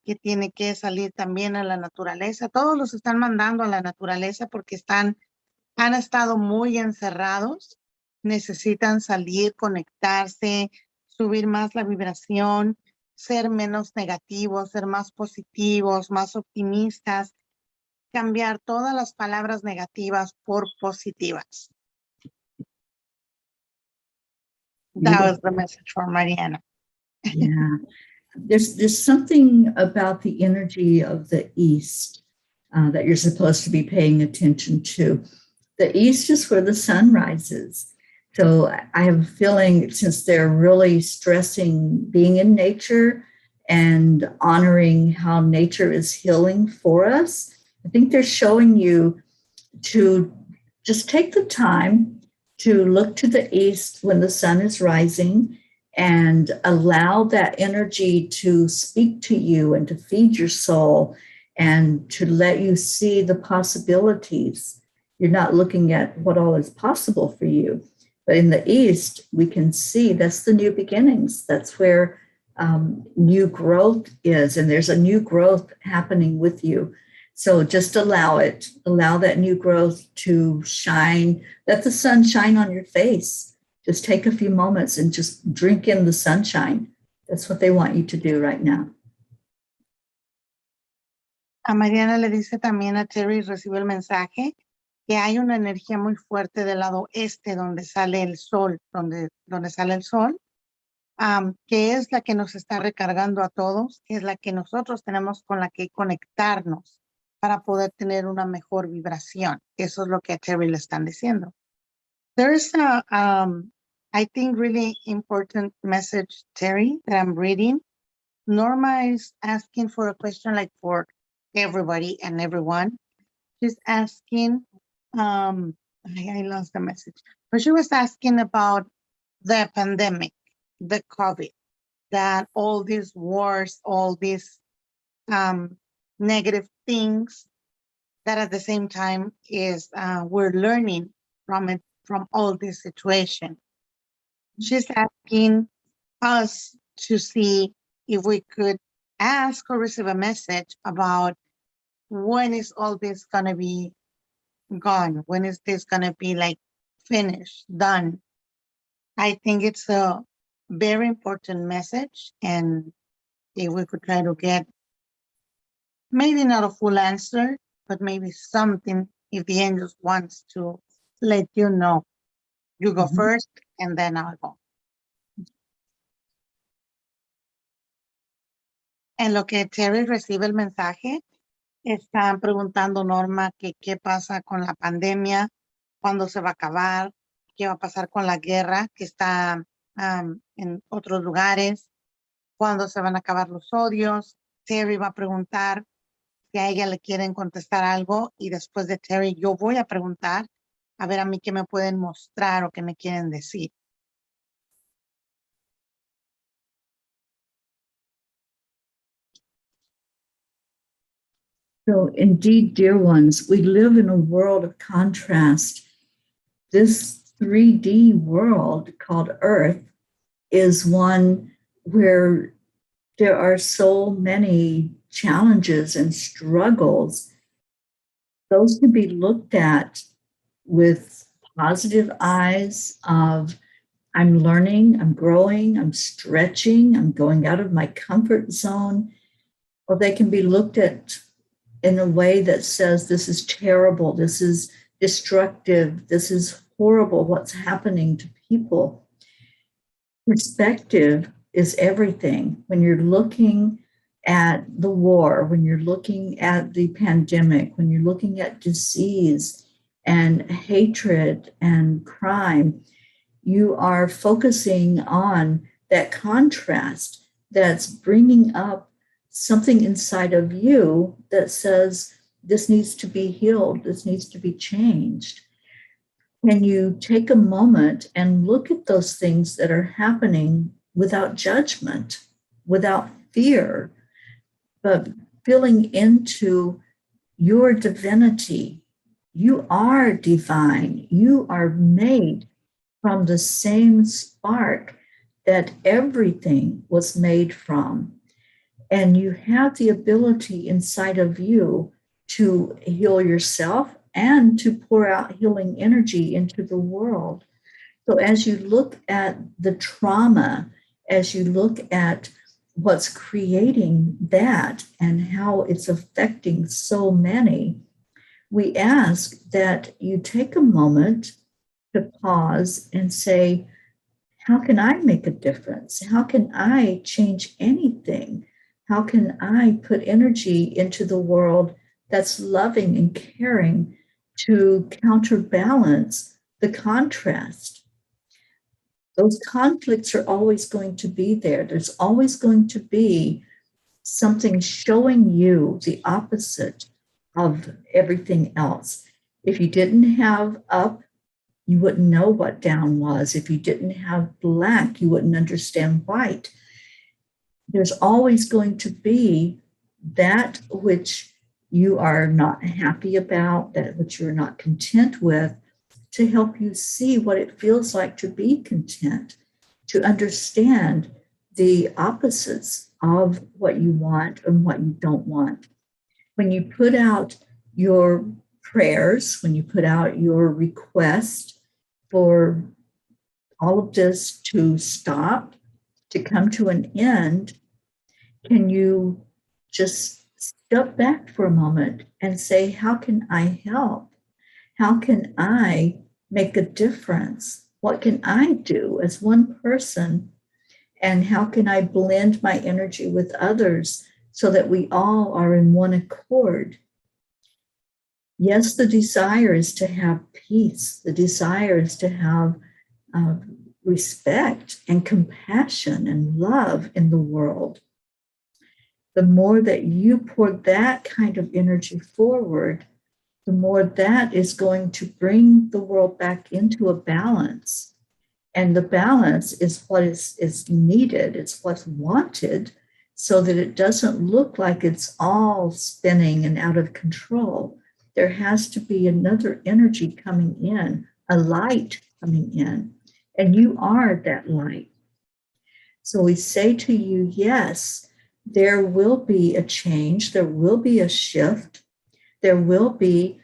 que tiene que salir también a la naturaleza. Todos los están mandando a la naturaleza porque han estado muy encerrados, necesitan salir, conectarse, subir más la vibración, ser menos negativos, ser más positivos, más optimistas, cambiar todas las palabras negativas por positivas. That was the message for Mariana. Yeah. There's something about the energy of the East that you're supposed to be paying attention to. The East is where the sun rises. So I have a feeling, since they're really stressing being in nature and honoring how nature is healing for us, I think they're showing you to just take the time to look to the East when the sun is rising and allow that energy to speak to you and to feed your soul and to let you see the possibilities. You're not looking at what all is possible for you. But in the East, we can see that's the new beginnings. That's where new growth is. And there's a new growth happening with you. So just allow it. Allow that new growth to shine. Let the sun shine on your face. Just take a few moments and just drink in the sunshine. That's what they want you to do right now. A Mariana le dice también a Teri, recibe el mensaje, que hay una energía muy fuerte del lado este donde sale el sol, donde sale el sol, que es la que nos está recargando a todos, que es la que nosotros tenemos con la que conectarnos para poder tener una mejor vibración. Eso es lo que a Teri le están diciendo. There's a, I think, really important message, Teri, that I'm reading. Norma is asking for a question like for everybody and everyone. She's asking, I lost the message, but she was asking about the pandemic, the COVID, that all these wars, all these negative things, that at the same time is we're learning from it, from all this situation. She's asking us to see if we could ask or receive a message about when is all this gonna be gone? When is this gonna be like finished, done? I think it's a very important message, and if we could try to get maybe not a full answer, but maybe something, if the angels wants to let you know. You go first, and then I'll go. En lo que Teri recibe el mensaje, están preguntando, Norma, que qué pasa con la pandemia, cuándo se va a acabar, qué va a pasar con la guerra que está en otros lugares, cuándo se van a acabar los odios. Teri va a preguntar si a ella le quieren contestar algo, y después de Teri yo voy a preguntar a ver a mí qué me pueden mostrar o qué me quieren decir. So indeed, dear ones, we live in a world of contrast. This 3D world called Earth is one where there are so many challenges and struggles. Those can be looked at with positive eyes of I'm learning, I'm growing, I'm stretching, I'm going out of my comfort zone. Or they can be looked at in a way that says, this is terrible, this is destructive, this is horrible, what's happening to people. Perspective is everything. When you're looking at the war, when you're looking at the pandemic, when you're looking at disease and hatred and crime, you are focusing on that contrast that's bringing up something inside of you that says, this needs to be healed, this needs to be changed. Can you take a moment and look at those things that are happening without judgment, without fear, but feeling into your divinity? You are divine. You are made from the same spark that everything was made from. And you have the ability inside of you to heal yourself and to pour out healing energy into the world. So as you look at the trauma, as you look at what's creating that and how it's affecting so many, we ask that you take a moment to pause and say, how can I make a difference? How can I change anything? How can I put energy into the world that's loving and caring to counterbalance the contrast? Those conflicts are always going to be there. There's always going to be something showing you the opposite of everything else. If you didn't have up, you wouldn't know what down was. If you didn't have black, you wouldn't understand white. There's always going to be that which you are not happy about, that which you're not content with, to help you see what it feels like to be content, to understand the opposites of what you want and what you don't want. When you put out your prayers, when you put out your request for all of this to stop, to come to an end, can you just step back for a moment and say, how can I help? How can I make a difference? What can I do as one person? And how can I blend my energy with others so that we all are in one accord? Yes, the desire is to have peace. The desire is to have respect and compassion and love in the world. The more that you pour that kind of energy forward, the more that is going to bring the world back into a balance. And the balance is what is needed, it's what's wanted, so that it doesn't look like it's all spinning and out of control. There has to be another energy coming in, a light coming in, and you are that light. So we say to you, yes, there will be a change, there will be a shift, there will be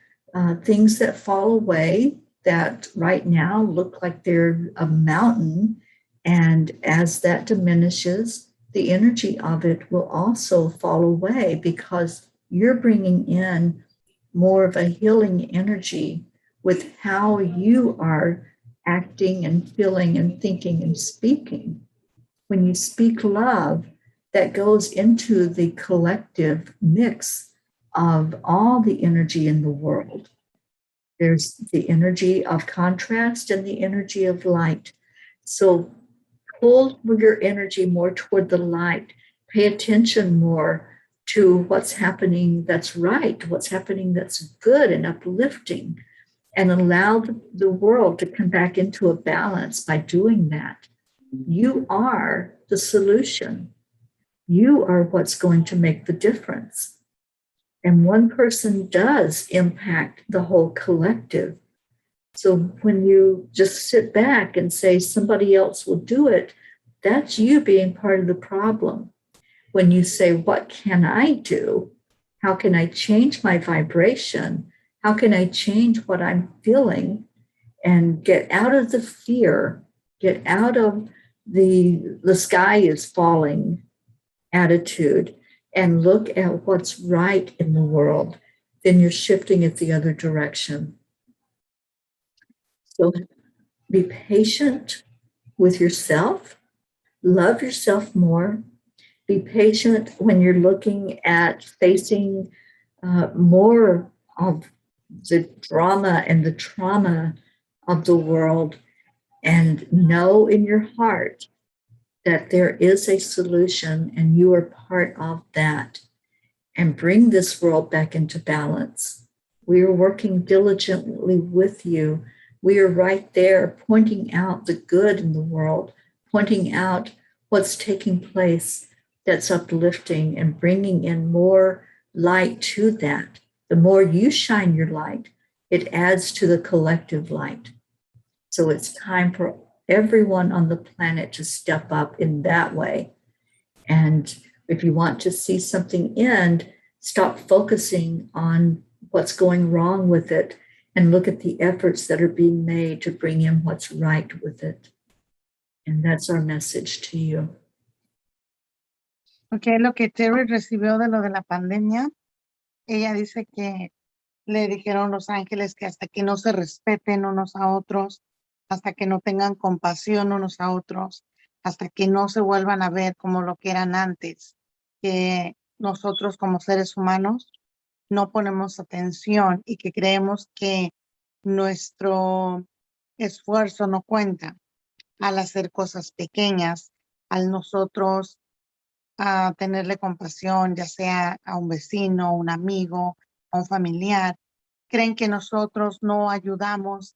things that fall away that right now look like they're a mountain. And as that diminishes, the energy of it will also fall away because you're bringing in more of a healing energy with how you are acting and feeling and thinking and speaking. When you speak love, that goes into the collective mix of all the energy in the world. There's the energy of contrast and the energy of light. So pull your energy more toward the light. Pay attention more to what's happening that's right, what's happening that's good and uplifting, and allow the world to come back into a balance by doing that. You are the solution. You are what's going to make the difference. And one person does impact the whole collective. So when you just sit back and say somebody else will do it, that's you being part of the problem. When you say, what can I do? How can I change my vibration? How can I change what I'm feeling and get out of the fear, get out of the sky is falling attitude and look at what's right in the world, then you're shifting it the other direction. So be patient with yourself, love yourself more, be patient when you're looking at facing more of the drama and the trauma of the world, and know in your heart that there is a solution and you are part of that, and bring this world back into balance. We are working diligently with you. We are right there pointing out the good in the world, pointing out what's taking place that's uplifting and bringing in more light to that. The more you shine your light, it adds to the collective light. So it's time for everyone on the planet to step up in that way. And if you want to see something end, stop focusing on what's going wrong with it and look at the efforts that are being made to bring in what's right with it. And that's our message to you. Okay, lo que Terry recibió de lo de la pandemia, ella dice que le dijeron los ángeles que hasta que no se respeten unos a otros, hasta que no tengan compasión unos a otros, hasta que no se vuelvan a ver como lo que eran antes, que nosotros como seres humanos no ponemos atención y que creemos que nuestro esfuerzo no cuenta al hacer cosas pequeñas, al nosotros tenerle compasión, ya sea a un vecino, un amigo, a un familiar. Creen que nosotros no ayudamos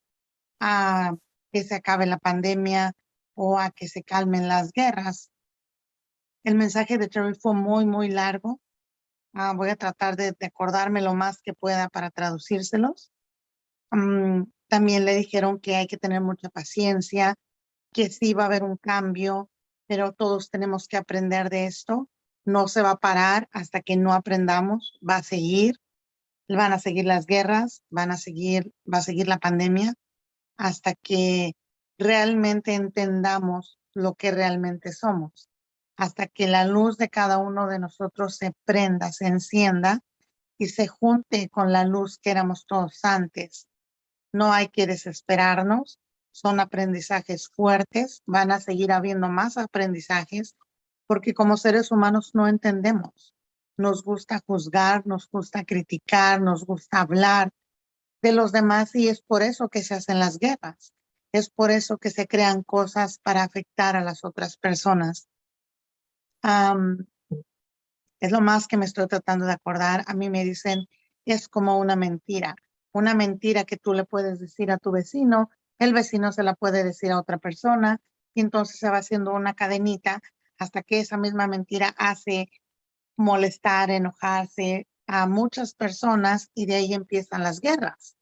a que se acabe la pandemia o a que se calmen las guerras. El mensaje de Terry fue muy, muy largo. Voy a tratar de acordarme lo más que pueda para traducírselos. También le dijeron que hay que tener mucha paciencia, que sí va a haber un cambio, pero todos tenemos que aprender de esto. No se va a parar hasta que no aprendamos, va a seguir. Van a seguir las guerras, va a seguir la pandemia, hasta que realmente entendamos lo que realmente somos, hasta que la luz de cada uno de nosotros se prenda, se encienda y se junte con la luz que éramos todos antes. No hay que desesperarnos, son aprendizajes fuertes, van a seguir habiendo más aprendizajes, porque como seres humanos no entendemos. Nos gusta juzgar, nos gusta criticar, nos gusta hablar de los demás, y es por eso que se hacen las guerras. Es por eso que se crean cosas para afectar a las otras personas. Es lo más que me estoy tratando de acordar. A mí me dicen, es como una mentira que tú le puedes decir a tu vecino, el vecino se la puede decir a otra persona, y entonces se va haciendo una cadenita hasta que esa misma mentira hace molestar, enojarse a muchas personas, y de ahí empiezan las guerras.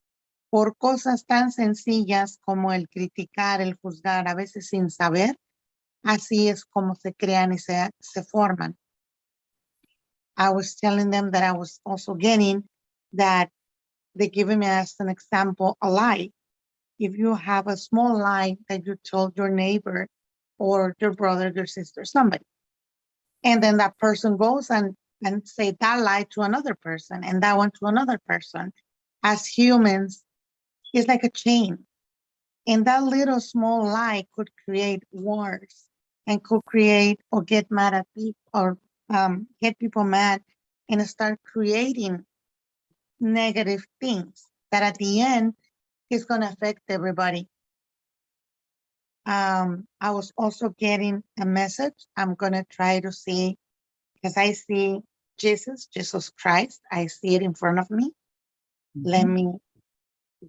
Por cosas tan sencillas como el criticar, el juzgar, a veces sin saber, así es como se crean y se forman. I was telling them that I was also getting that they giving me as an example a lie. If you have a small lie that you told your neighbor or your brother, your sister, somebody, and then that person goes and say that lie to another person and that one to another person, as humans, it's like a chain. And that little small lie could create wars and could create or get mad at people or get people mad and start creating negative things that at the end is going to affect everybody. I was also getting a message. I'm going to try to see, because I see Jesus Christ. I see it in front of me. Mm-hmm. Let me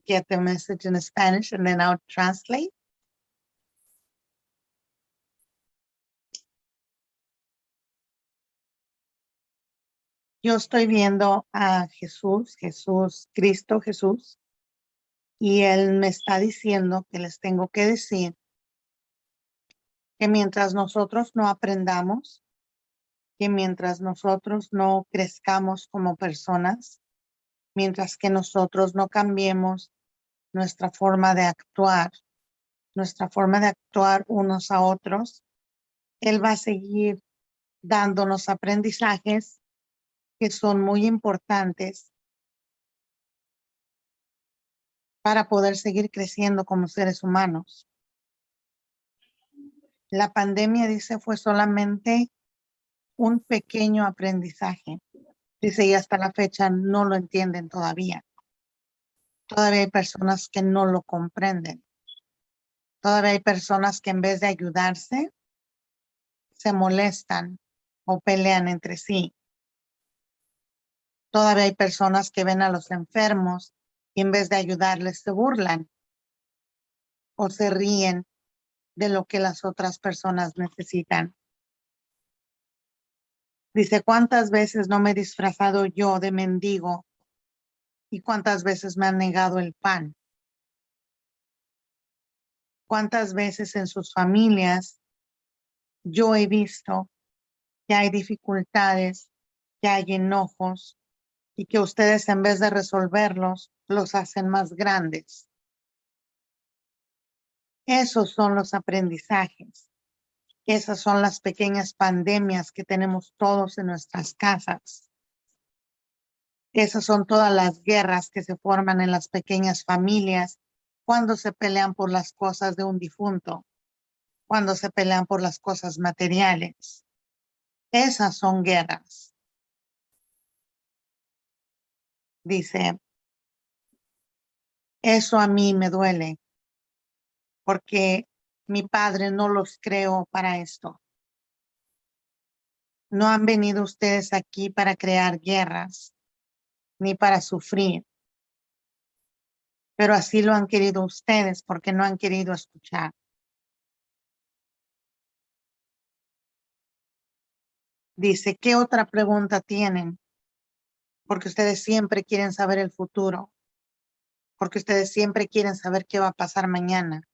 get the message in Spanish and then I'll translate. Yo estoy viendo a Jesús, Cristo Jesús, y Él me está diciendo que les tengo que decir que mientras nosotros no aprendamos, que mientras nosotros no crezcamos como personas, mientras que nosotros no cambiemos nuestra forma de actuar unos a otros, Él va a seguir dándonos aprendizajes que son muy importantes para poder seguir creciendo como seres humanos. La pandemia, dice, fue solamente un pequeño aprendizaje. Dice, y hasta la fecha no lo entienden todavía. Todavía hay personas que no lo comprenden. Todavía hay personas que en vez de ayudarse, se molestan o pelean entre sí. Todavía hay personas que ven a los enfermos y en vez de ayudarles se burlan o se ríen de lo que las otras personas necesitan. Dice, ¿cuántas veces no me he disfrazado yo de mendigo y cuántas veces me han negado el pan? ¿Cuántas veces en sus familias yo he visto que hay dificultades, que hay enojos y que ustedes en vez de resolverlos, los hacen más grandes? Esos son los aprendizajes. Esas son las pequeñas pandemias que tenemos todos en nuestras casas. Esas son todas las guerras que se forman en las pequeñas familias cuando se pelean por las cosas de un difunto, cuando se pelean por las cosas materiales. Esas son guerras. Dice, eso a mí me duele porque mi padre no los creó para esto. No han venido ustedes aquí para crear guerras ni para sufrir, pero así lo han querido ustedes porque no han querido escuchar. Dice, ¿qué otra pregunta tienen? Porque ustedes siempre quieren saber el futuro, porque ustedes siempre quieren saber qué va a pasar mañana,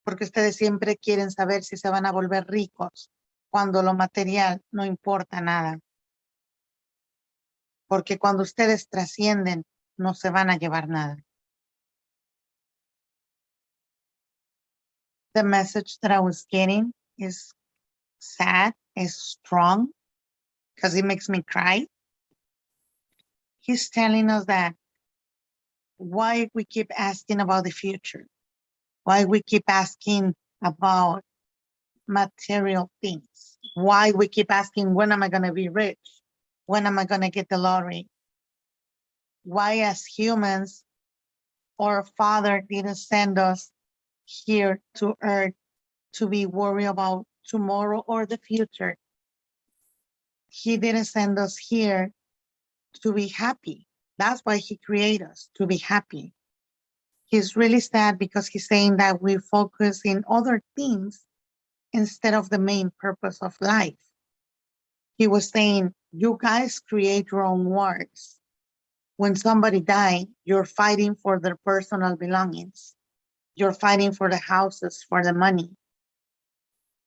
porque ustedes siempre quieren saber si se van a volver ricos cuando lo material no importa nada, porque cuando ustedes trascienden no se van a llevar nada. The message that I was getting is sad, is strong, because it makes me cry. He's telling us that why we keep asking about the future, why we keep asking about material things, why we keep asking, when am I going to be rich? When am I going to get the lottery? Why, as humans, our Father didn't send us here to earth to be worried about tomorrow or the future. He didn't send us here to be happy. That's why he created us, to be happy. He's really sad because he's saying that we focus in other things instead of the main purpose of life. He was saying, you guys create your own wars. When somebody dies, you're fighting for their personal belongings. You're fighting for the houses, for the money.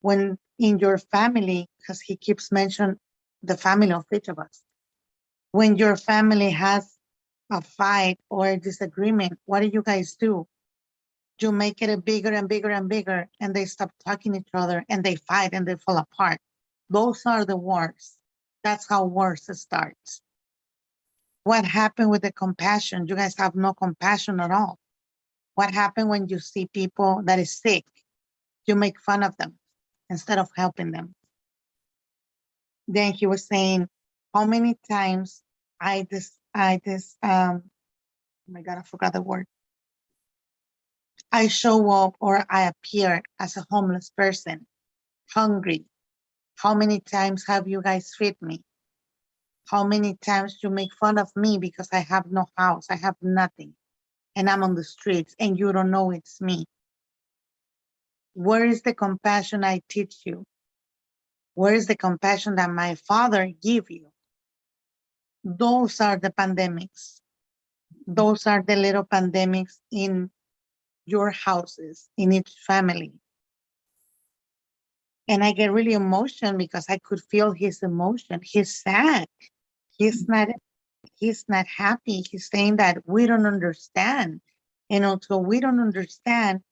When in your family, because he keeps mentioning the family of each of us, when your family has a fight or a disagreement, what do you guys do? You make it a bigger and bigger and bigger, and they stop talking to each other and they fight and they fall apart. Those are the wars. That's how wars starts. What happened with the compassion? You guys have no compassion at all. What happened when you see people that is sick? You make fun of them instead of helping them. Then he was saying, how many times oh my God, I forgot the word. I show up or I appear as a homeless person, hungry. How many times have you guys fed me? How many times you make fun of me because I have no house, I have nothing, and I'm on the streets and you don't know it's me? Where is the compassion I teach you? Where is the compassion that my Father gave you? those are the pandemics. Those are the little pandemics in your houses, in each family. And I get really emotional because I could feel his emotion. He's sad. He's not happy. He's saying that we don't understand. And until we don't understand,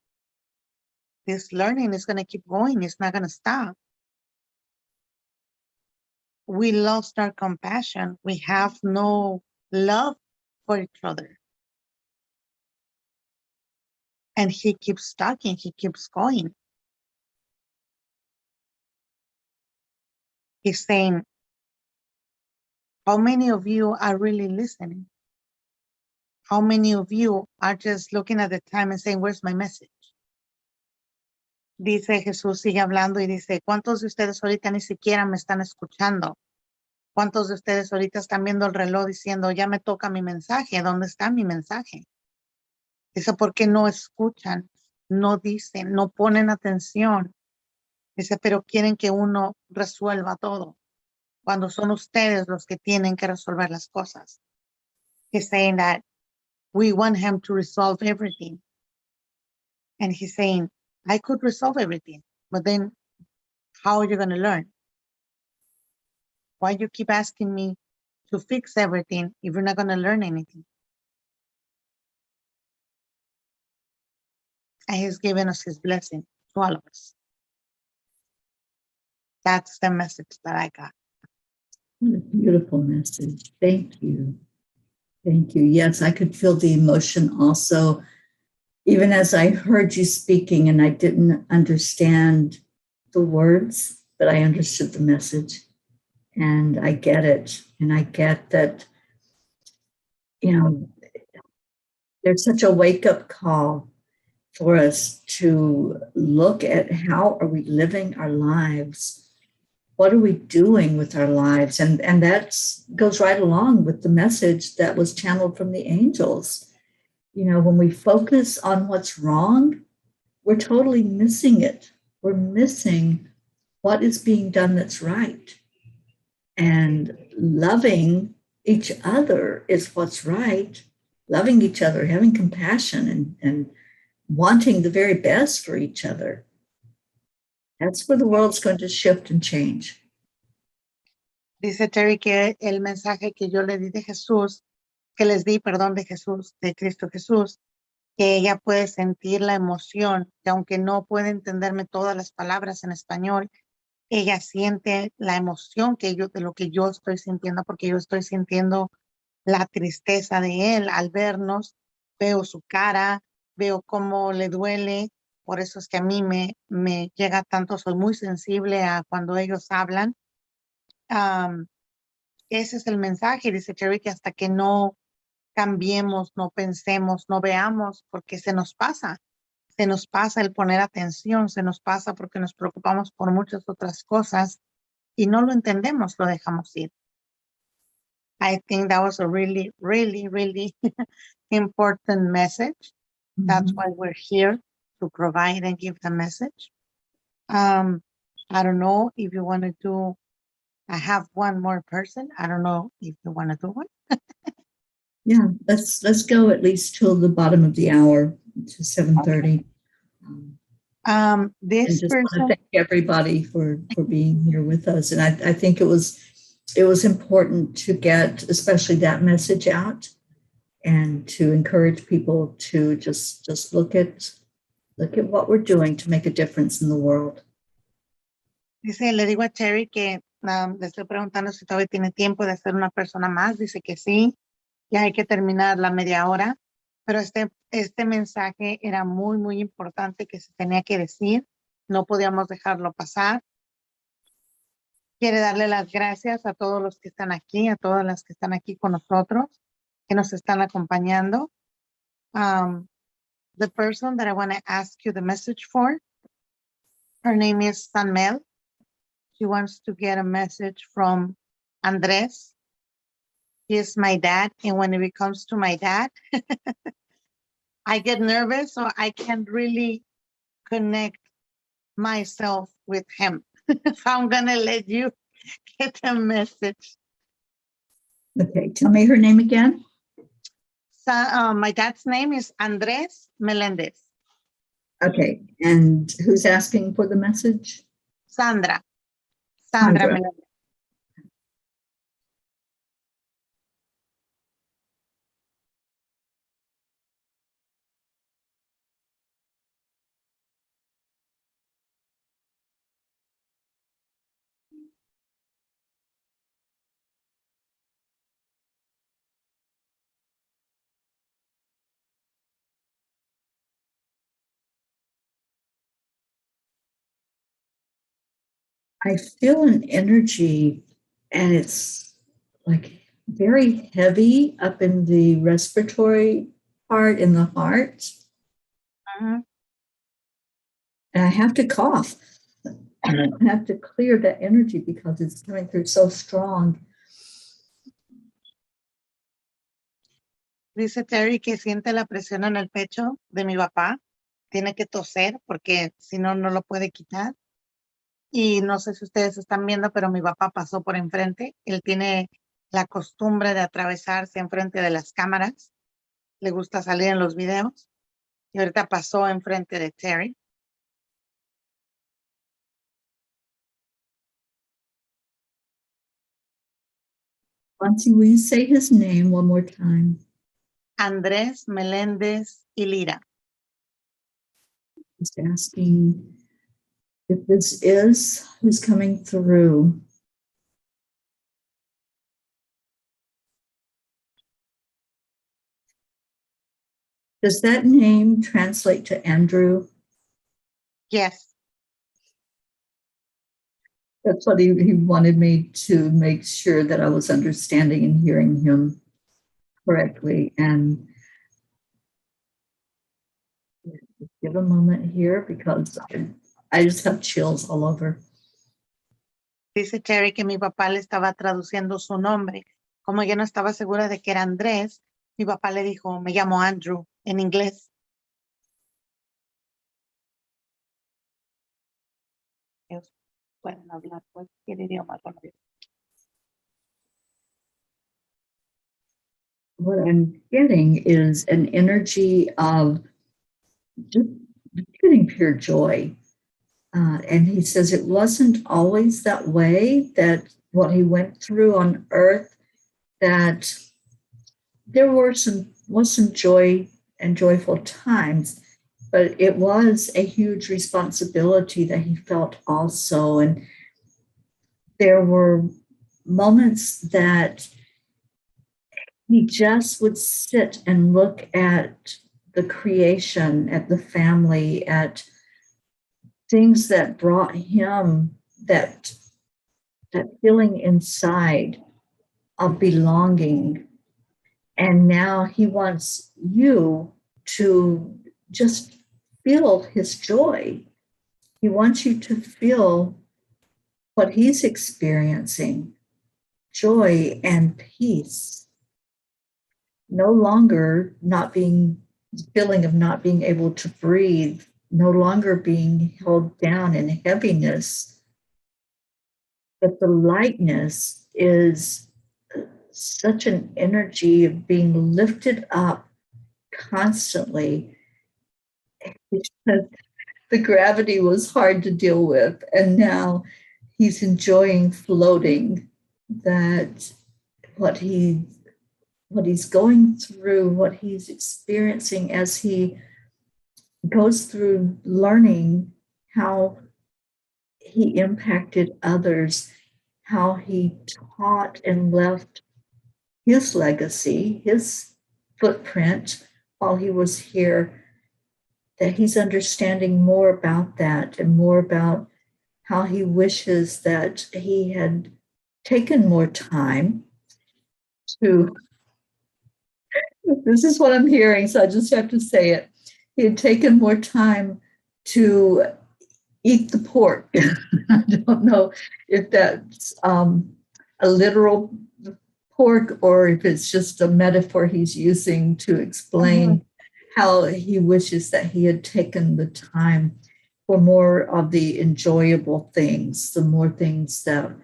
this learning is going to keep going. It's not going to stop. We lost our compassion. We have no love for each other. And he keeps talking. He keeps going. He's saying, how many of you are really listening? How many of you are just looking at the time and saying, where's my message? Dice Jesús, sigue hablando y dice, ¿cuántos de ustedes ahorita ni siquiera me están escuchando? ¿Cuántos de ustedes ahorita están viendo el reloj diciendo, ya me toca mi mensaje? ¿Dónde está mi mensaje? Dice, ¿por qué no escuchan? No dicen, no ponen atención. Dice, pero quieren que uno resuelva todo, cuando son ustedes los que tienen que resolver las cosas. He's saying that we want him to resolve everything. And he's saying, I could resolve everything, but then how are you going to learn? Why you keep asking me to fix everything if you're not going to learn anything? And he's given us his blessing to all of us. That's the message that I got. What a beautiful message. Thank you. Thank you. Yes, I could feel the emotion also, even as I heard you speaking and I didn't understand the words, but I understood the message. And I get it. And I get that, you know, there's such a wake-up call for us to look at how are we living our lives? What are we doing with our lives? And that goes right along with the message that was channeled from the angels. You know, when we focus on what's wrong, we're totally missing it. We're missing what is being done that's right. And loving each other is what's right. Loving each other, having compassion and wanting the very best for each other. That's where the world's going to shift and change. Dice Teri que el mensaje que yo le di de Jesús, que les di, perdón, de Jesús, de Cristo Jesús, que ella puede sentir la emoción, que aunque no puede entenderme todas las palabras en español, ella siente la emoción que yo, de lo que yo estoy sintiendo, porque yo estoy sintiendo la tristeza de él al vernos, veo su cara, veo cómo le duele, por eso es que a mí me llega tanto, soy muy sensible a cuando ellos hablan. Ese es el mensaje, dice Teri, que hasta que no cambiemos, no pensemos, no veamos, porque se nos pasa el poner atención, se nos pasa porque nos preocupamos por muchas otras cosas y no lo entendemos, lo dejamos ir. I think that was a really, really, really important message. Mm-hmm. That's why we're here, to provide and give the message. I don't know if you want to do, I have one more person. I don't know if you want to do one. Yeah, let's go at least till the bottom of the hour, to 7:30. Okay. This just person, want to thank everybody for being here with us. And I think it was important to get especially that message out and to encourage people to just look at what we're doing to make a difference in the world. Dice, le digo a Teri que le estoy preguntando si todavía tiene tiempo de hacer una persona más. Dice que sí, ya hay que terminar la media hora, pero este mensaje era muy, muy importante que se tenía que decir. No podíamos dejarlo pasar. Quiere darle las gracias a todos los que están aquí, a todas las que están aquí con nosotros, que nos están acompañando. The person that I want to ask you the message for, her name is Sanmel. She wants to get a message from Andres. He is my dad, and when it comes to my dad, I get nervous, so I can't really connect myself with him. So I'm gonna let you get the message. Okay, tell me her name again. My dad's name is Andrés Melendez. Okay, and who's asking for the message? Sandra Sandra. Melendez. I feel an energy, and it's like very heavy up in the respiratory part in the heart. Ujú. And I have to cough. I have to clear that energy because it's coming through so strong. Dice Terry que siente la presión en el pecho de mi papá. Tiene que toser porque si no, no lo puede quitar. Y no sé si ustedes están viendo, pero mi papá pasó por enfrente. Él tiene la costumbre de atravesarse enfrente de las cámaras. Le gusta salir en los videos. Y ahorita pasó enfrente de Terry. Monty, will you say his name one more time? Andrés Meléndez y Lira. Just asking if this is who's coming through. Does that name translate to Andrew? Yes. That's what he wanted me to make sure that I was understanding and hearing him correctly. And give a moment here because I just have chills all over. Dice Terry que mi papá le estaba traduciendo su nombre. Como yo no estaba segura de que era Andrés, mi papá le dijo, me llamo Andrew, en inglés. Ellos pueden hablar cualquier idioma con él. What I'm getting is an energy of just getting pure joy. And he says it wasn't always that way, that what he went through on earth, that there was some joy and joyful times, but it was a huge responsibility that he felt also. And there were moments that he just would sit and look at the creation, at the family, at things that brought him that feeling inside of belonging. And now he wants you to just feel his joy. He wants you to feel what he's experiencing, joy and peace. No longer feeling of not being able to breathe, no longer being held down in heaviness, but the lightness is such an energy of being lifted up constantly. Because the gravity was hard to deal with, and now he's enjoying floating. That what he's going through, what he's experiencing as he goes through learning how he impacted others, how he taught and left his legacy, his footprint while he was here, that he's understanding more about that and more about how he wishes that he had taken more time to, this is what I'm hearing, so I just have to say it. He had taken more time to eat the pork. I don't know if that's a literal pork or if it's just a metaphor he's using to explain how he wishes that he had taken the time for more of the enjoyable things, the more things that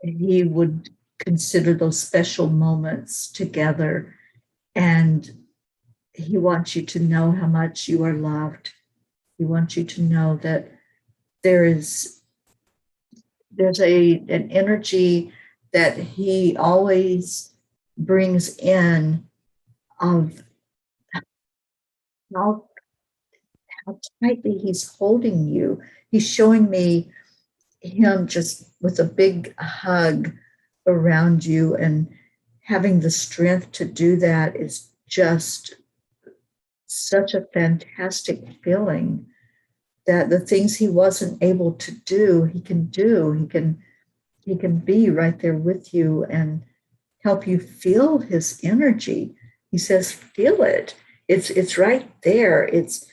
he would consider those special moments together. And he wants you to know how much you are loved. He wants you to know that there's an energy that he always brings in of how tightly he's holding you. He's showing me him just with a big hug around you, and having the strength to do that is just such a fantastic feeling, that the things he wasn't able to do, he can do. He can be right there with you and help you feel his energy. He says, feel it. It's right there. It's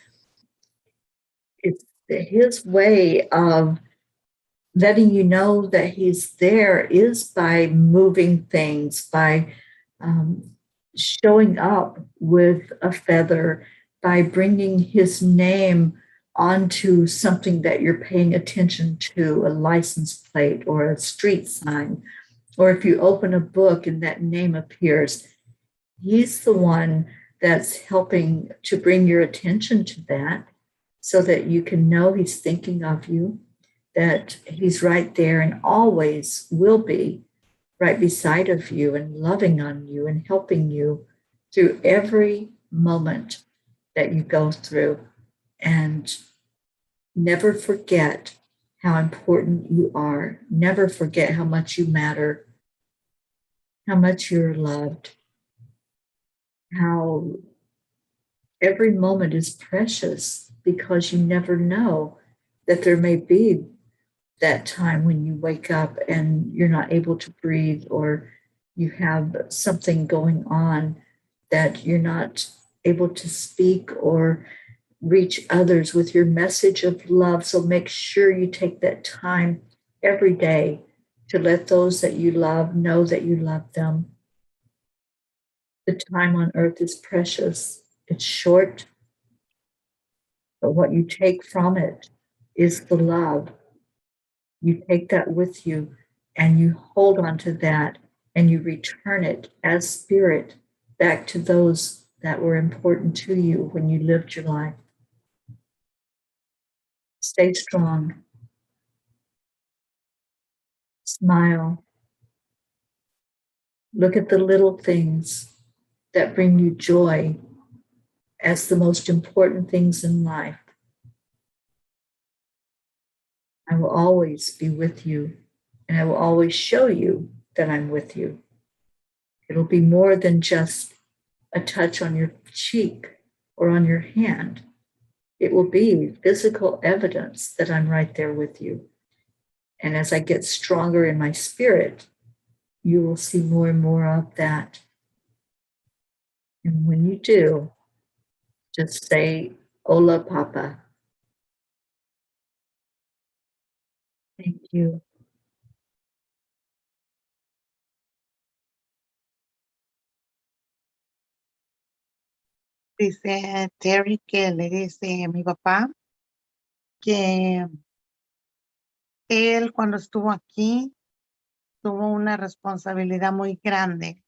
his way of letting you know that he's there is by moving things, by showing up with a feather, by bringing his name onto something that you're paying attention to, a license plate or a street sign, or if you open a book and that name appears, he's the one that's helping to bring your attention to that so that you can know he's thinking of you, that he's right there and always will be right beside of you and loving on you and helping you through every moment that you go through. And never forget how important you are. Never forget how much you matter, how much you're loved, how every moment is precious, because you never know that there may be that time when you wake up and you're not able to breathe, or you have something going on that you're not able to speak or reach others with your message of love. So make sure you take that time every day to let those that you love know that you love them. The time on earth is precious. It's short, but what you take from it is the love. You take that with you and you hold on to that and you return it as spirit back to those that were important to you when you lived your life. Stay strong. Smile. Look at the little things that bring you joy as the most important things in life. I will always be with you, and I will always show you that I'm with you. It'll be more than just a touch on your cheek or on your hand. It will be physical evidence that I'm right there with you. And as I get stronger in my spirit, you will see more and more of that. And when you do, just say, Hola, Papa. Thank you. Dice Terry que le dice a mi papá que él, cuando estuvo aquí, tuvo una responsabilidad muy grande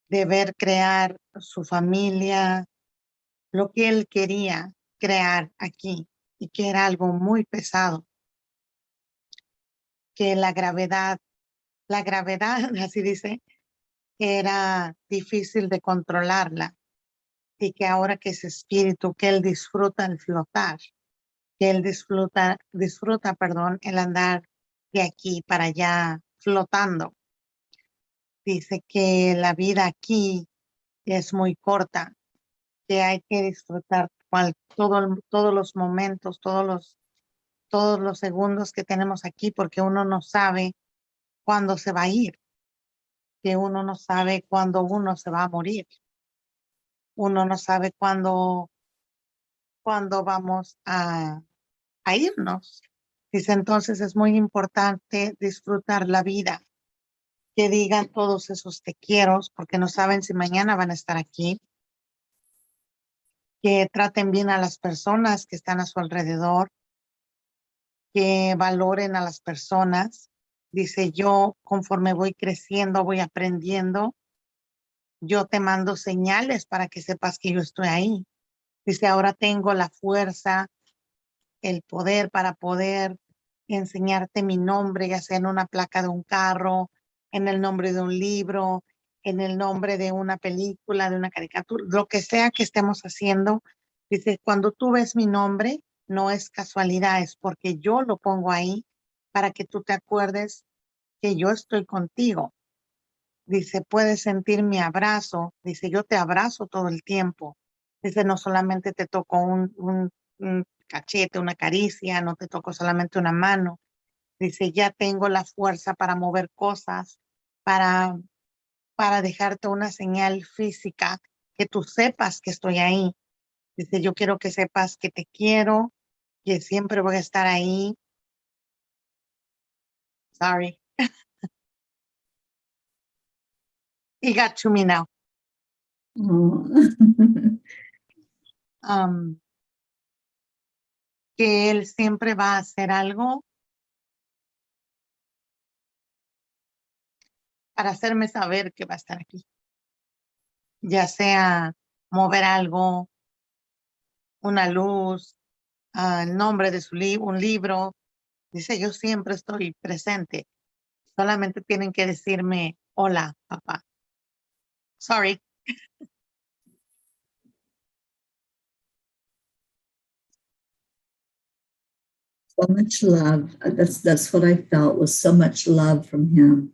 de ver crear su familia, lo que él quería crear aquí, y que era algo muy pesado, que la gravedad, así dice, era difícil de controlarla, y que ahora que es espíritu, que él disfruta el flotar, que él disfruta, el andar de aquí para allá flotando. Dice que la vida aquí es muy corta, que hay que disfrutar todos los momentos, todos los segundos que tenemos aquí, porque uno no sabe cuándo se va a ir, que uno no sabe cuándo uno se va a morir, uno no sabe cuándo vamos a irnos. Dice, entonces es muy importante disfrutar la vida, que digan todos esos te quiero, porque no saben si mañana van a estar aquí, que traten bien a las personas que están a su alrededor, que valoren a las personas, Dice, yo conforme voy creciendo, voy aprendiendo, yo te mando señales para que sepas que yo estoy ahí. Dice, ahora tengo la fuerza, el poder para poder enseñarte mi nombre, ya sea en una placa de un carro, en el nombre de un libro, en el nombre de una película, de una caricatura, lo que sea que estemos haciendo. Dice, cuando tú ves mi nombre, no es casualidad, es porque yo lo pongo ahí para que tú te acuerdes que yo estoy contigo. Dice, puedes sentir mi abrazo. Dice, yo te abrazo todo el tiempo. Dice, no solamente te toco un cachete, una caricia, no te toco solamente una mano. Dice, ya tengo la fuerza para mover cosas, para, para dejarte una señal física, que tú sepas que estoy ahí. Dice, yo quiero que sepas que te quiero, que siempre voy a estar ahí. Sorry. He got to me now. Oh. Que él siempre va a hacer algo para hacerme saber que va a estar aquí. Ya sea mover algo, una luz, el nombre de su un libro. Dice, yo siempre estoy presente. Solamente tienen que decirme, hola, papá. Sorry. So much love. That's what I felt, was so much love from him.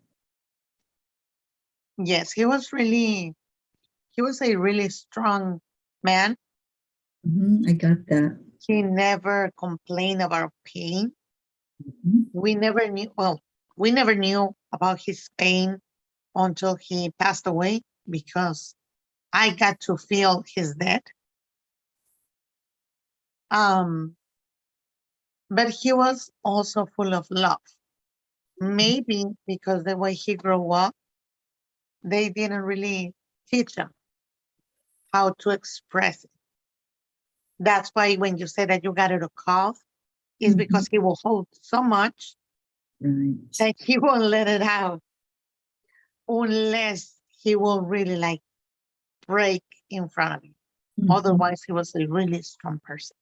Yes, he was a really strong man. I got that. He never complained about pain. We never knew about his pain until he passed away, because I got to feel his death. But he was also full of love. Maybe because the way he grew up, they didn't really teach him how to express it. That's why when you say that you got a cough, is because he will hold so much that he won't let it out unless he will really like break in front of you. Otherwise, he was a really strong person.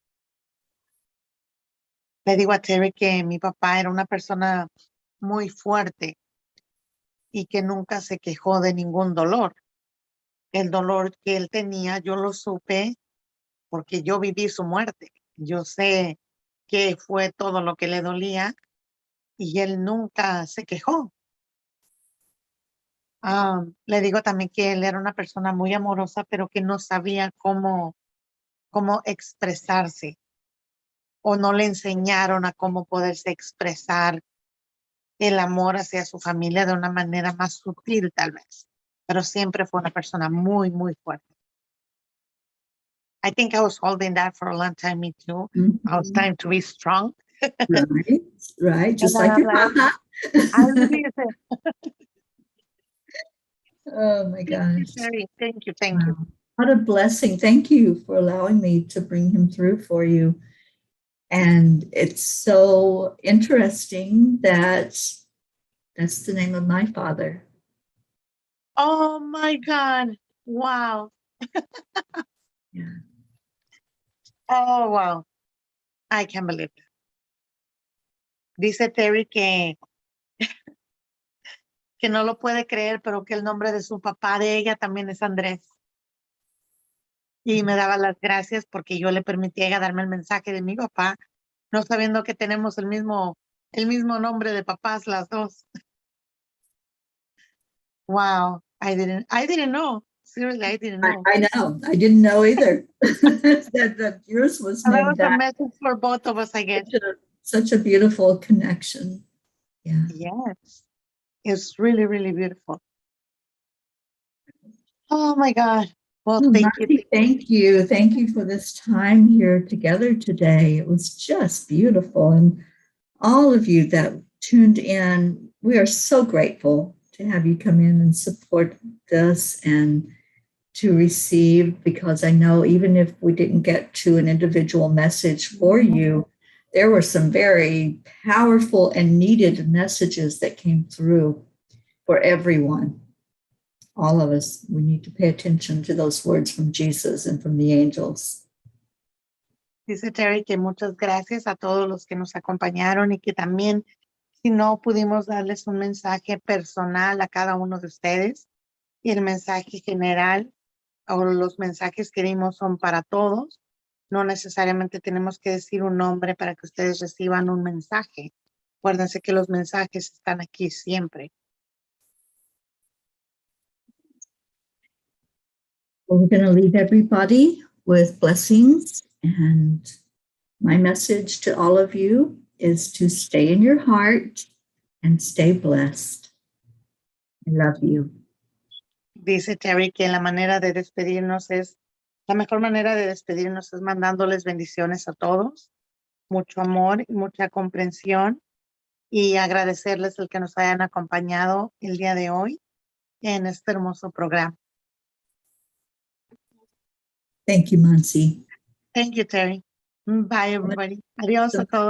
Le digo a Terry que mi papá era una persona muy fuerte y que nunca se quejó de ningún dolor. El dolor que él tenía, yo lo supe porque yo viví su muerte. Yo sé qué fue todo lo que le dolía y él nunca se quejó. Le digo también que él era una persona muy amorosa, pero que no sabía cómo expresarse, o no le enseñaron a cómo poderse expresar el amor hacia su familia de una manera más sutil, tal vez. Pero siempre fue una persona muy, muy fuerte. I think I was holding that for a long time, me too. I was trying to be strong. Right. Just like your papa. I really Oh my gosh. Thank you. What a blessing. Thank you for allowing me to bring him through for you. And it's so interesting that that's the name of my father. Oh my God. Wow. Yeah. Oh, wow. I can't believe it. Dice Teri que no lo puede creer, pero que el nombre de su papá, de ella, también es Andrés. Y me daba las gracias porque yo le permití a ella darme el mensaje de mi papá, no sabiendo que tenemos el mismo nombre de papás las dos. Wow, I didn't know. Seriously, I didn't know. I know. I didn't know either. that yours was That named was a message for both of us, I guess. Such a beautiful connection. Yeah. Yes. It's really, really beautiful. Oh my God. Well, thank you. Thank you. Thank you for this time here together today. It was just beautiful. And all of you that tuned in, we are so grateful to have you come in and support this and to receive, because I know even if we didn't get to an individual message for you, there were some very powerful and needed messages that came through for everyone. All of us, we need to pay attention to those words from Jesus and from the angels. Dice Teri que muchas gracias a todos los que nos acompañaron y que también, si no pudimos darles un mensaje personal a cada uno de ustedes, y el mensaje general o los mensajes que dimos son para todos, no necesariamente tenemos que decir un nombre para que ustedes reciban un mensaje. Acuérdense que los mensajes están aquí siempre. Well, we're going to leave everybody with blessings, and my message to all of you is to stay in your heart and stay blessed. I love you. Dice Teri que la mejor manera de despedirnos es mandándoles bendiciones a todos, mucho amor y mucha comprensión, y agradecerles el que nos hayan acompañado el día de hoy en este hermoso programa. Thank you, Monsi. Thank you, Teri. Bye, everybody. Adiós a todos.